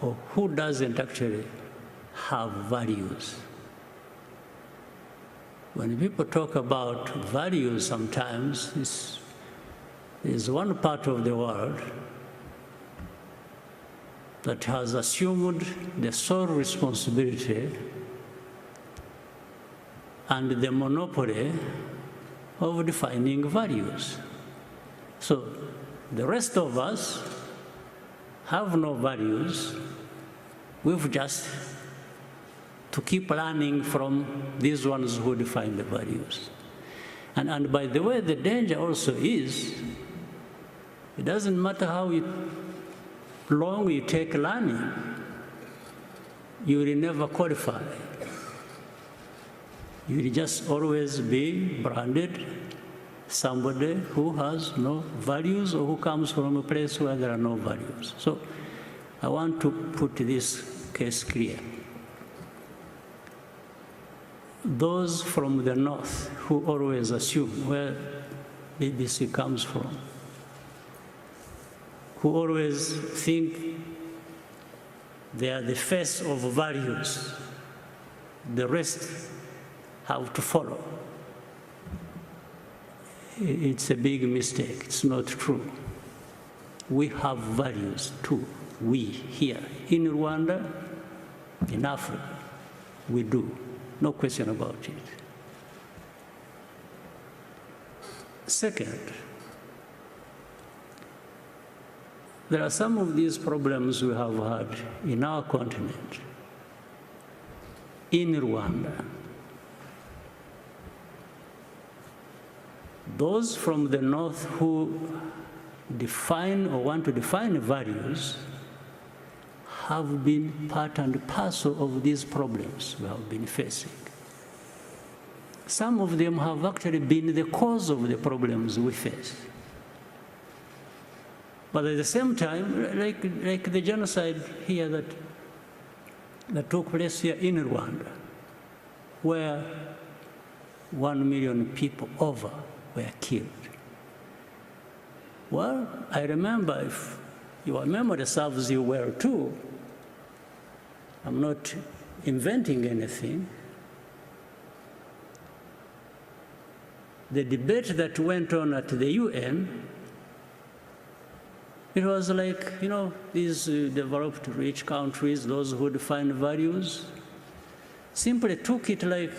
Or who doesn't actually have values? When people talk about values sometimes, there's one part of the world that has assumed the sole responsibility and the monopoly of defining values. So the rest of us have no values. We've just to keep learning from these ones who define the values. And by the way, the danger also is, it doesn't matter how long you take learning, you will never qualify. You will just always be branded somebody who has no values or who comes from a place where there are no values. So I want to put this case clear. Those from the north who always assume where BBC comes from, who always think they are the face of values, the rest have to follow. It's a big mistake. It's not true. We have values too. We here in Rwanda, in Africa, we do. No question about it. Second, there are some of these problems we have had in our continent, in Rwanda. Those from the north who define or want to define values have been part and parcel of these problems we have been facing. Some of them have actually been the cause of the problems we face. But at the same time, like the genocide here that took place here in Rwanda, where 1 million people over were killed. Well, I remember, if your memory serves you well too, I'm not inventing anything. The debate that went on at the UN, it was like, you know, these developed rich countries, those who define values, simply took it like,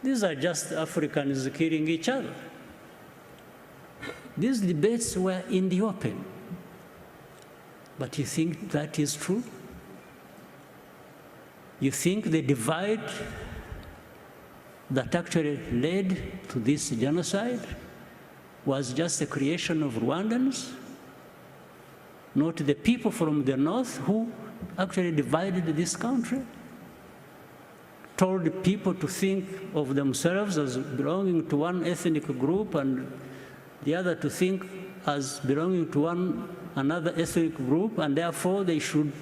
these are just Africans killing each other. These debates were in the open. But you think that is true? You think the divide that actually led to this genocide was just a creation of Rwandans? Not the people from the north who actually divided this country? Told people to think of themselves as belonging to one ethnic group and the other to think as belonging to another ethnic group, and therefore they should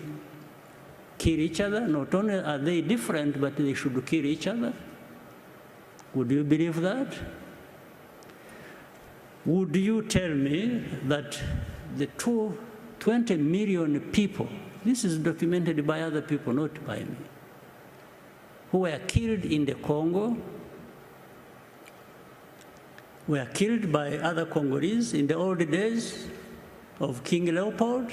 kill each other. Not only are they different, but they should kill each other. Would you believe that? Would you tell me that the 20 million people, this is documented by other people, not by me, who were killed in the Congo, were killed by other Congolese in the old days of King Leopold?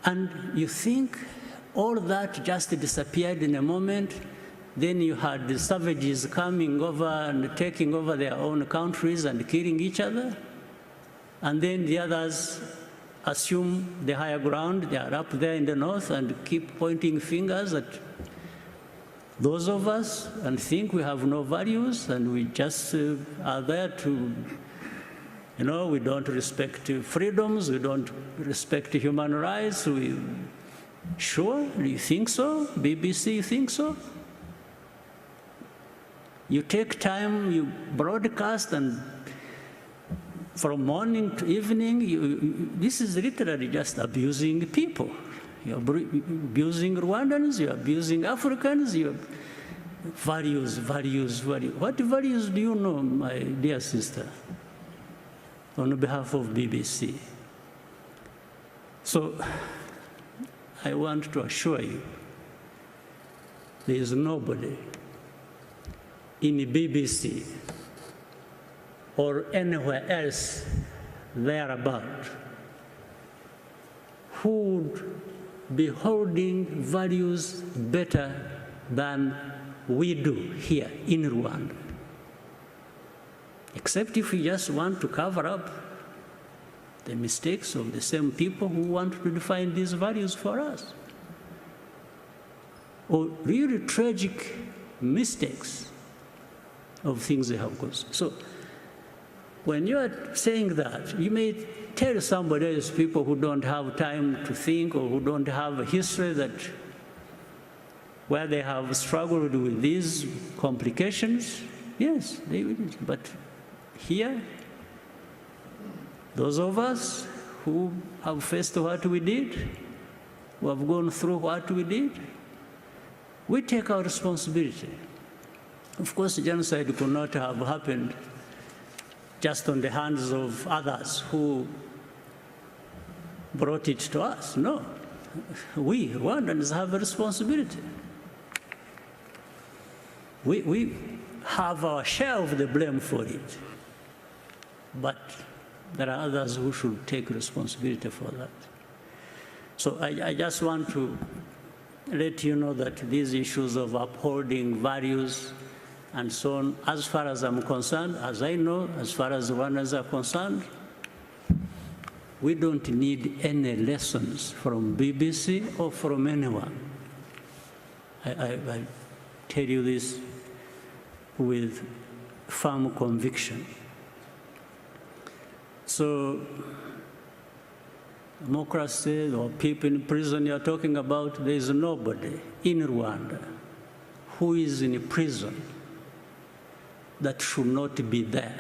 And you think all that just disappeared in a moment? Then you had the savages coming over and taking over their own countries and killing each other? And then the others assume the higher ground. They are up there in the north and keep pointing fingers at those of us and think we have no values and we just are there to, we don't respect freedoms, we don't respect human rights. Sure, you think so? BBC, you think so? You take time, you broadcast, and from morning to evening, this is literally just abusing people. You're abusing Rwandans, you're abusing Africans, you're values. What values do you know, my dear sister, on behalf of BBC? So I want to assure you, there is nobody in the BBC or anywhere else thereabout who would be holding values better than we do here in Rwanda. Except if we just want to cover up the mistakes of the same people who want to define these values for us. Or really tragic mistakes of things they have caused. So when you are saying that, you may tell somebody else, people who don't have time to think or who don't have a history where they have struggled with these complications, yes, they will. But here, those of us who have faced what we did, who have gone through what we did, we take our responsibility. Of course, genocide could not have happened just on the hands of others who brought it to us. No, we Rwandans have a responsibility. We have our share of the blame for it, but there are others who should take responsibility for that. So I just want to let you know that these issues of upholding values and so on, as far as I'm concerned, as I know, as far as Rwandans are concerned, we don't need any lessons from BBC or from anyone. I tell you this with firm conviction. So, democracy or people in prison you're talking about, there is nobody in Rwanda who is in prison that should not be there,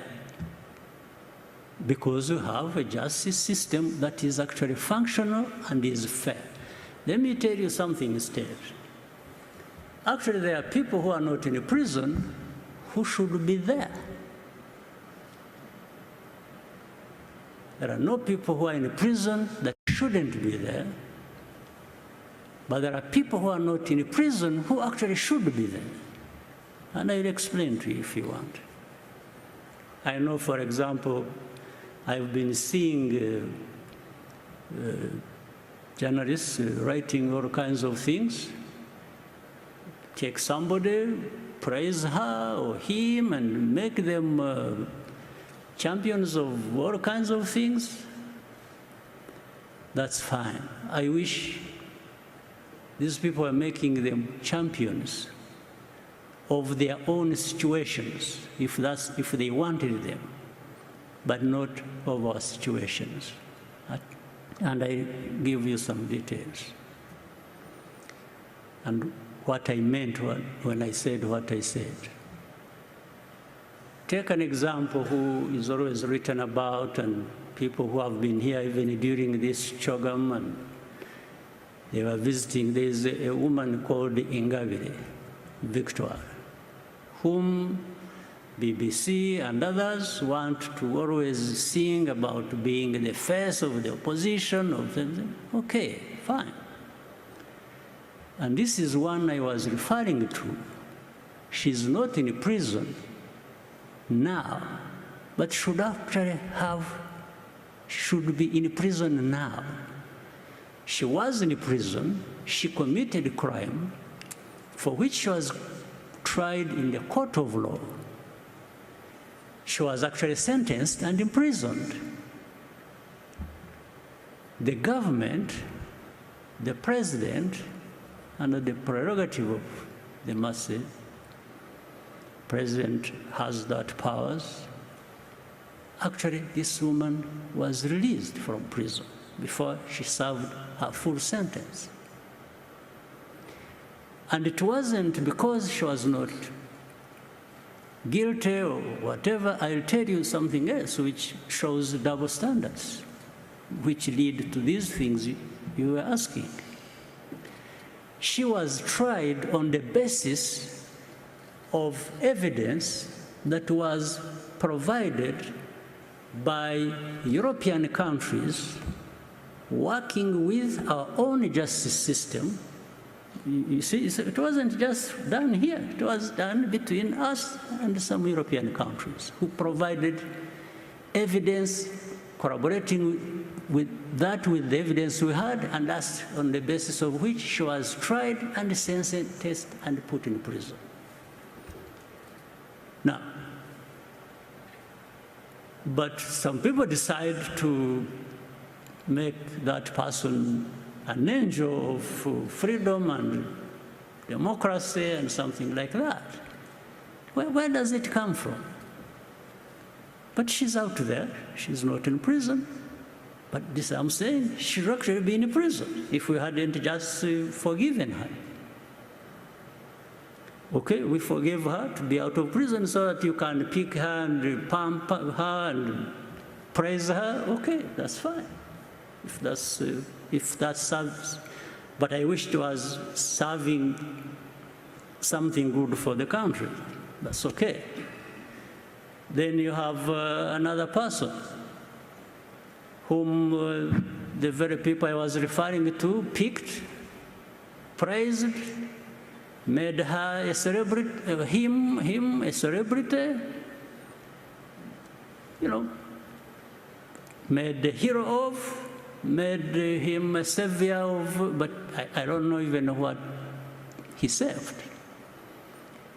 because you have a justice system that is actually functional and is fair. Let me tell you something instead. Actually, there are people who are not in prison who should be there. There are no people who are in prison that shouldn't be there, but there are people who are not in prison who actually should be there. And I'll explain to you if you want. I know, for example, I've been seeing journalists writing all kinds of things. Take somebody, praise her or him, and make them champions of all kinds of things. That's fine. I wish these people are making them champions of their own situations, if they wanted them, but not of our situations. And I give you some details. And what I meant when I said what I said. Take an example who is always written about, and people who have been here even during this CHOGM, and they were visiting. There's a woman called Ingabire Victoire, whom BBC and others want to always sing about being the face of the opposition. Okay, fine. And this is one I was referring to. She's not in prison now, but should be in prison now. She was in prison, she committed a crime for which she was tried in the court of law. She was actually sentenced and imprisoned. the government, the president, under the prerogative of the masses, president has that powers. Actually, this woman was released from prison before she served her full sentence. And it wasn't because she was not guilty or whatever. I'll tell you something else which shows double standards, which lead to these things you were asking. She was tried on the basis of evidence that was provided by European countries working with our own justice system. You see, it wasn't just done here. It was done between us and some European countries who provided evidence, corroborating with the evidence we had, and that's on the basis of which she was tried and sentenced and put in prison. Now, but some people decide to make that person an angel of freedom and democracy and something like that. Where does it come from? But she's out there. She's not in prison. But this I'm saying, she should actually be in prison if we hadn't just forgiven her. Okay, we forgive her to be out of prison so that you can pick her and pump her and praise her. Okay, that's fine. If that serves. But I wish it was serving something good for the country. That's okay. Then you have another person whom the very people I was referring to picked, praised, made her a celebrity, him a celebrity, you know, made a hero of, made him a savior of, but I don't know even what he saved.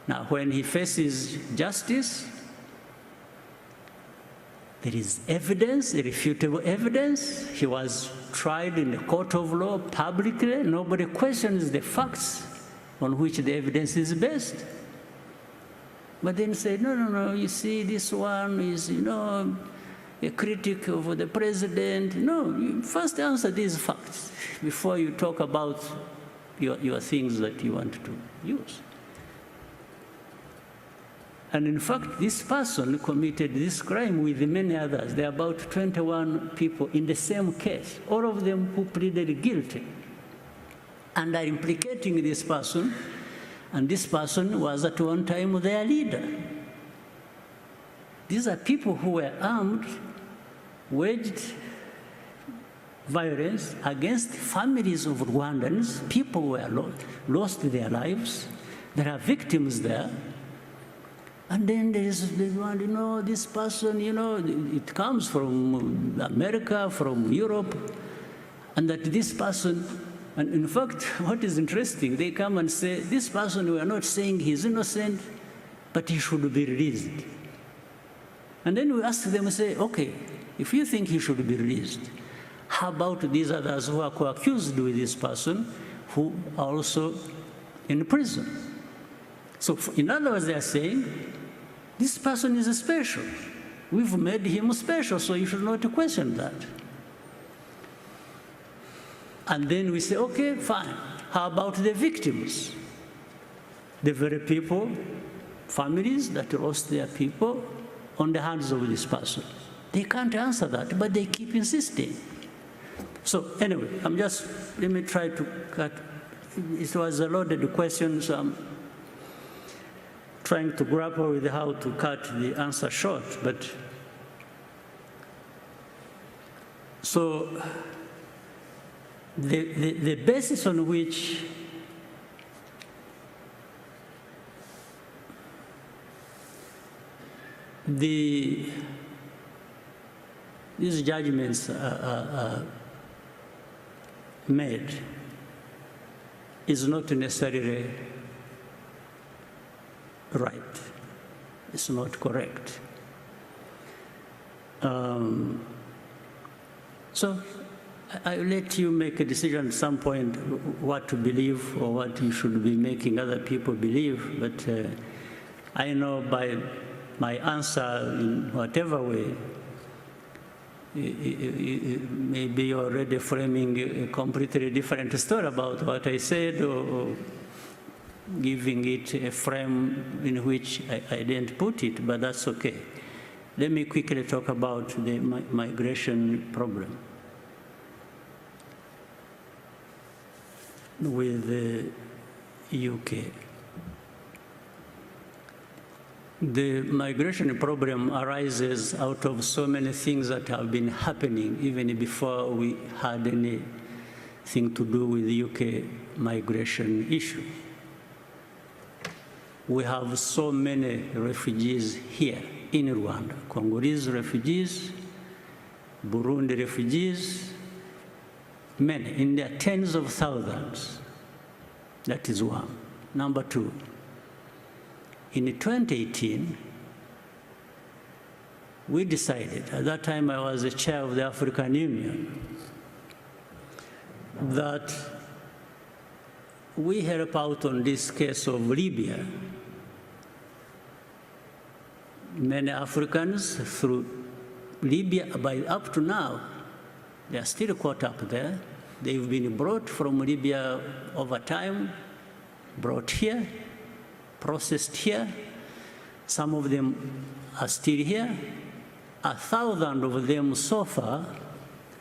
Now, when he faces justice, there is evidence, irrefutable evidence. He was tried in the court of law publicly. Nobody questions the facts on which the evidence is based. But then say, no, you see, this one is, a critic of the president. No, you first answer these facts before you talk about your things that you want to use. And in fact, this person committed this crime with many others. There are about 21 people in the same case, all of them who pleaded guilty and are implicating this person, and this person was at one time their leader. These are people who were armed, waged violence against families of Rwandans. People were lost their lives. There are victims there. And then there's one, this person, it comes from America, from Europe, and that this person, and in fact, what is interesting, they come and say, this person, we are not saying he's innocent, but he should be released. And then we ask them, say, okay, if you think he should be released, how about these others who are co-accused with this person, who are also in prison? So in other words, they are saying, this person is special. We've made him special, so you should not question that. And then we say, okay, fine. How about the victims? The very people, families that lost their people on the hands of this person. They can't answer that, but they keep insisting. So anyway, let me try to cut. It was a loaded question, so I'm trying to grapple with how to cut the answer short. But so the basis on which these judgments are made is not necessarily right. It's not correct. So I'll let you make a decision at some point what to believe or what you should be making other people believe, but I know by my answer in whatever way, maybe you're already framing a completely different story about what I said, or giving it a frame in which I didn't put it, but that's okay. Let me quickly talk about the migration problem with the UK. The migration problem arises out of so many things that have been happening even before we had anything to do with the UK migration issue. We have so many refugees here in Rwanda, Congolese refugees, Burundi refugees, many, in their tens of thousands. That is one. Number two, in 2018, we decided, at that time I was the chair of the African Union, that we help out on this case of Libya. Many Africans through Libya, up to now, they are still caught up there. They've been brought from Libya over time, brought here, processed here. Some of them are still here. 1,000 of them so far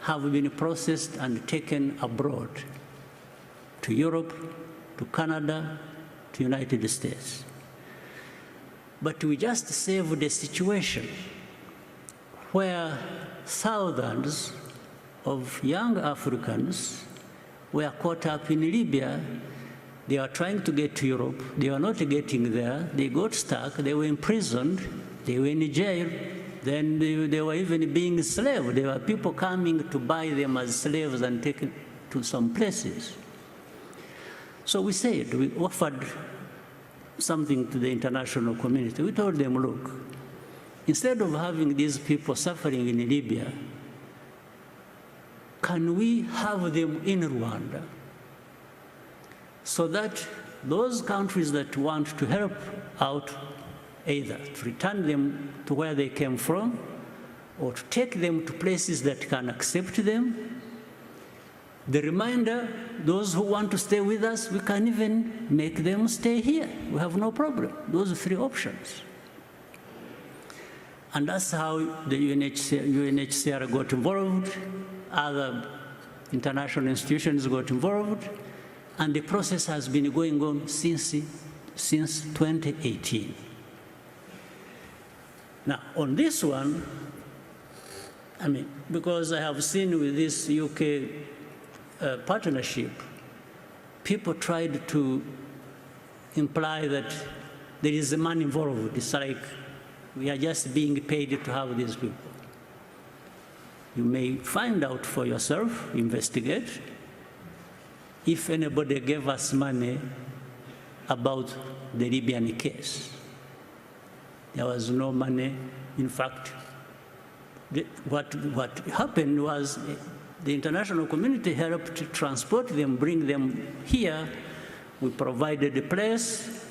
have been processed and taken abroad to Europe, to Canada, to United States. But we just saved a situation where thousands of young Africans were caught up in Libya. They are trying to get to Europe. They are not getting there. They got stuck. They were imprisoned. They were in jail. Then they were even being enslaved. There were people coming to buy them as slaves and taken to some places. So we said, we offered something to the international community. We told them, look, instead of having these people suffering in Libya, can we have them in Rwanda so that those countries that want to help out, either to return them to where they came from or to take them to places that can accept them. The remainder, those who want to stay with us, we can even make them stay here. We have no problem. Those are three options. And that's how the UNHCR got involved, other international institutions got involved, and the process has been going on since 2018. Now, on this one, I mean, because I have seen with this UK partnership, people tried to imply that there is money involved. It's like we are just being paid to have these people. You may find out for yourself, investigate, if anybody gave us money about the Libyan case. There was no money. In fact, what happened was the international community helped to transport them, bring them here. We provided a place,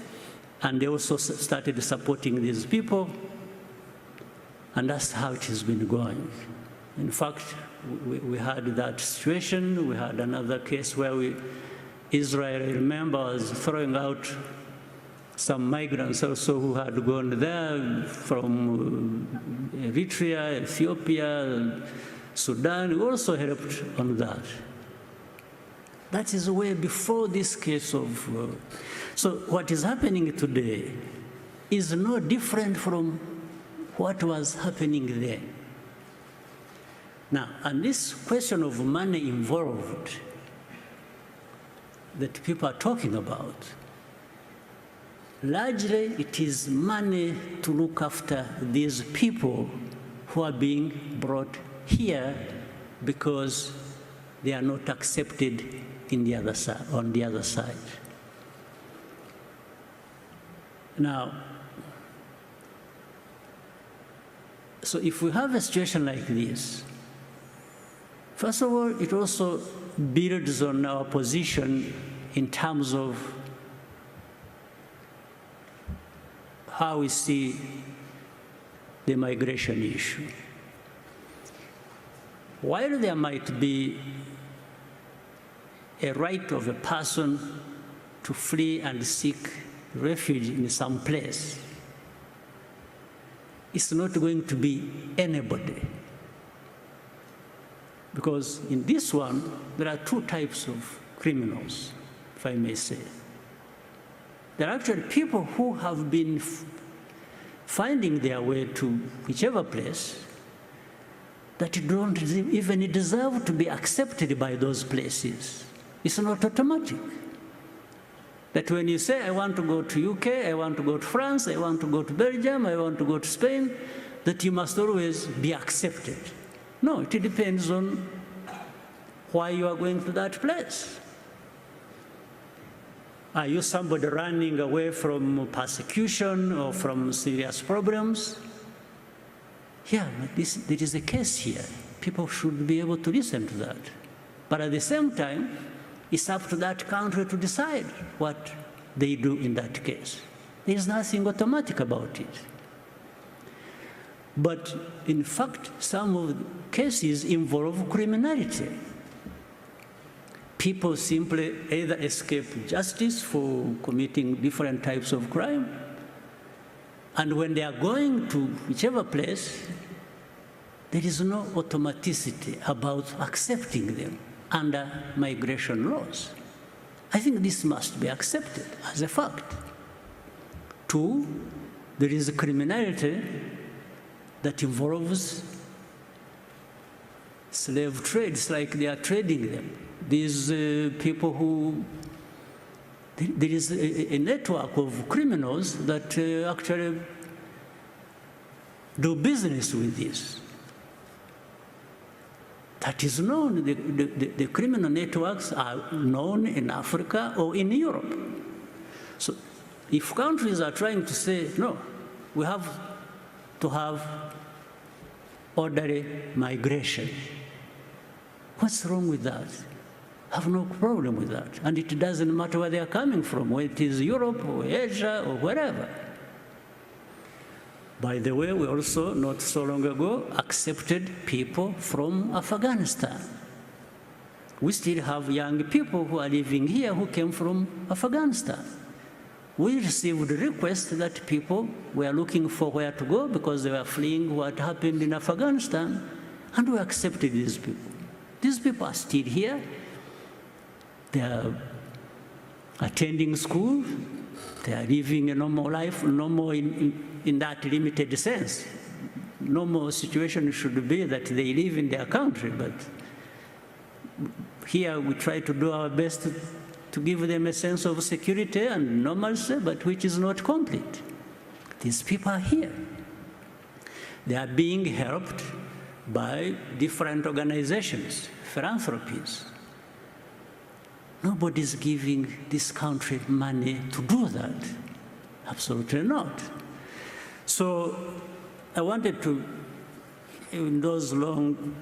and they also started supporting these people. And that's how it has been going. In fact, we had that situation. We had another case where Israel, I remember, was throwing out some migrants also who had gone there from Eritrea, Ethiopia, Sudan. We also helped on that. That is way before this case of... so what is happening today is no different from what was happening then. Now, and this question of money involved that people are talking about, largely it is money to look after these people who are being brought here because they are not accepted in the other side, on the other side. Now, so if we have a situation like this, First of all, it also builds on our position in terms of how we see the migration issue. While there might be a right of a person to flee and seek refuge in some place, it's not going to be anybody. Because in this one, there are two types of criminals, if I may say. There are actually people who have been finding their way to whichever place that don't even deserve to be accepted by those places. It's not automatic. That when you say, I want to go to UK, I want to go to France, I want to go to Belgium, I want to go to Spain, that you must always be accepted. No, it depends on why you are going to that place. Are you somebody running away from persecution or from serious problems? Yeah, there is a case here. People should be able to listen to that. But at the same time, it's up to that country to decide what they do in that case. There is nothing automatic about it. But in fact, some of the cases involve criminality. People simply either escape justice for committing different types of crime, and when they are going to whichever place, there is no automaticity about accepting them under migration laws. I think this must be accepted as a fact. Two, there is a criminality that involves slave trades, like they are trading them. These people who, there is a network of criminals that actually do business with this. That is known. The criminal networks are known in Africa or in Europe. So if countries are trying to say, no, we have to have orderly migration, what's wrong with that? I have no problem with that. And it doesn't matter where they are coming from, whether it is Europe or Asia or wherever. By the way, we also, not so long ago, accepted people from Afghanistan. We still have young people who are living here who came from Afghanistan. We received requests that people were looking for where to go because they were fleeing what happened in Afghanistan, and we accepted these people. These people are still here. They are attending school. They are living a normal life, normal in that limited sense. Normal situation should be that they live in their country, but here we try to do our best to give them a sense of security and normalcy, but which is not complete. These people are here. They are being helped by different organizations, philanthropies. Nobody's giving this country money to do that. Absolutely not. So I wanted to, in those long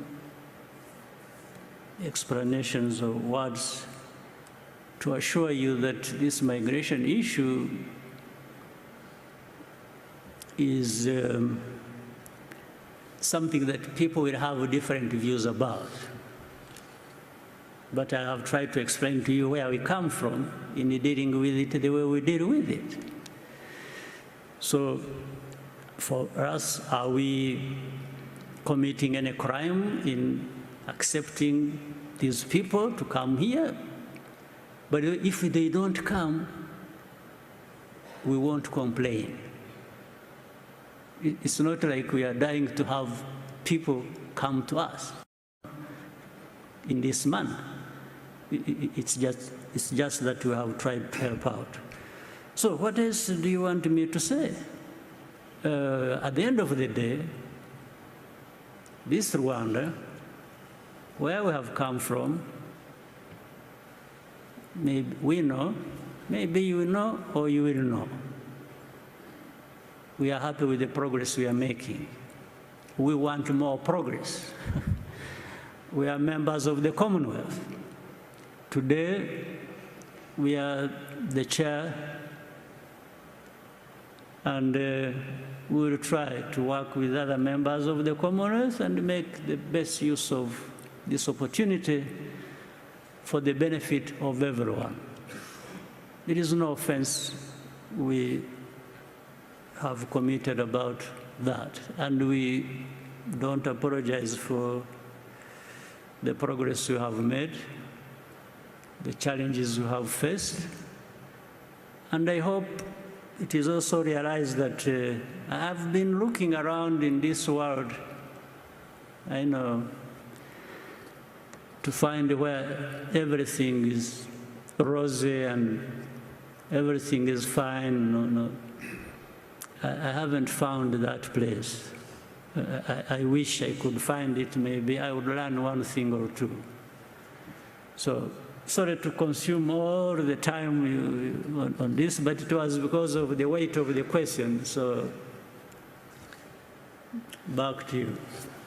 explanations of words, to assure you that this migration issue is something that people will have different views about. But I have tried to explain to you where we come from in dealing with it the way we deal with it. So for us, are we committing any crime in accepting these people to come here? But if they don't come, we won't complain. It's not like we are dying to have people come to us in this manner. It's just that we have tried to help out. So what else do you want me to say? At the end of the day, this Rwanda, where we have come from, maybe we know, maybe you know, or you will know. We are happy with the progress we are making. We want more progress. we are members of the Commonwealth. Today, we are the chair, and we will try to work with other members of the Commonwealth and make the best use of this opportunity for the benefit of everyone. It is no offense we have committed about that, and we don't apologize for the progress we have made, the challenges we have faced, and I hope it is also realized that I've been looking around in this world, I know, to find where everything is rosy and everything is fine. No. I haven't found that place. I wish I could find it. Maybe I would learn one thing or two. So, sorry to consume all the time on this, but it was because of the weight of the question. So, back to you.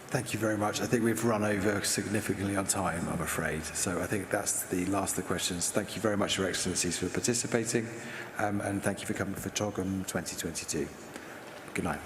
Thank you very much. I think we've run over significantly on time, I'm afraid. So I think that's the last of the questions. Thank you very much, Your Excellencies, for participating, and thank you for coming for CHOGM 2022. Good night.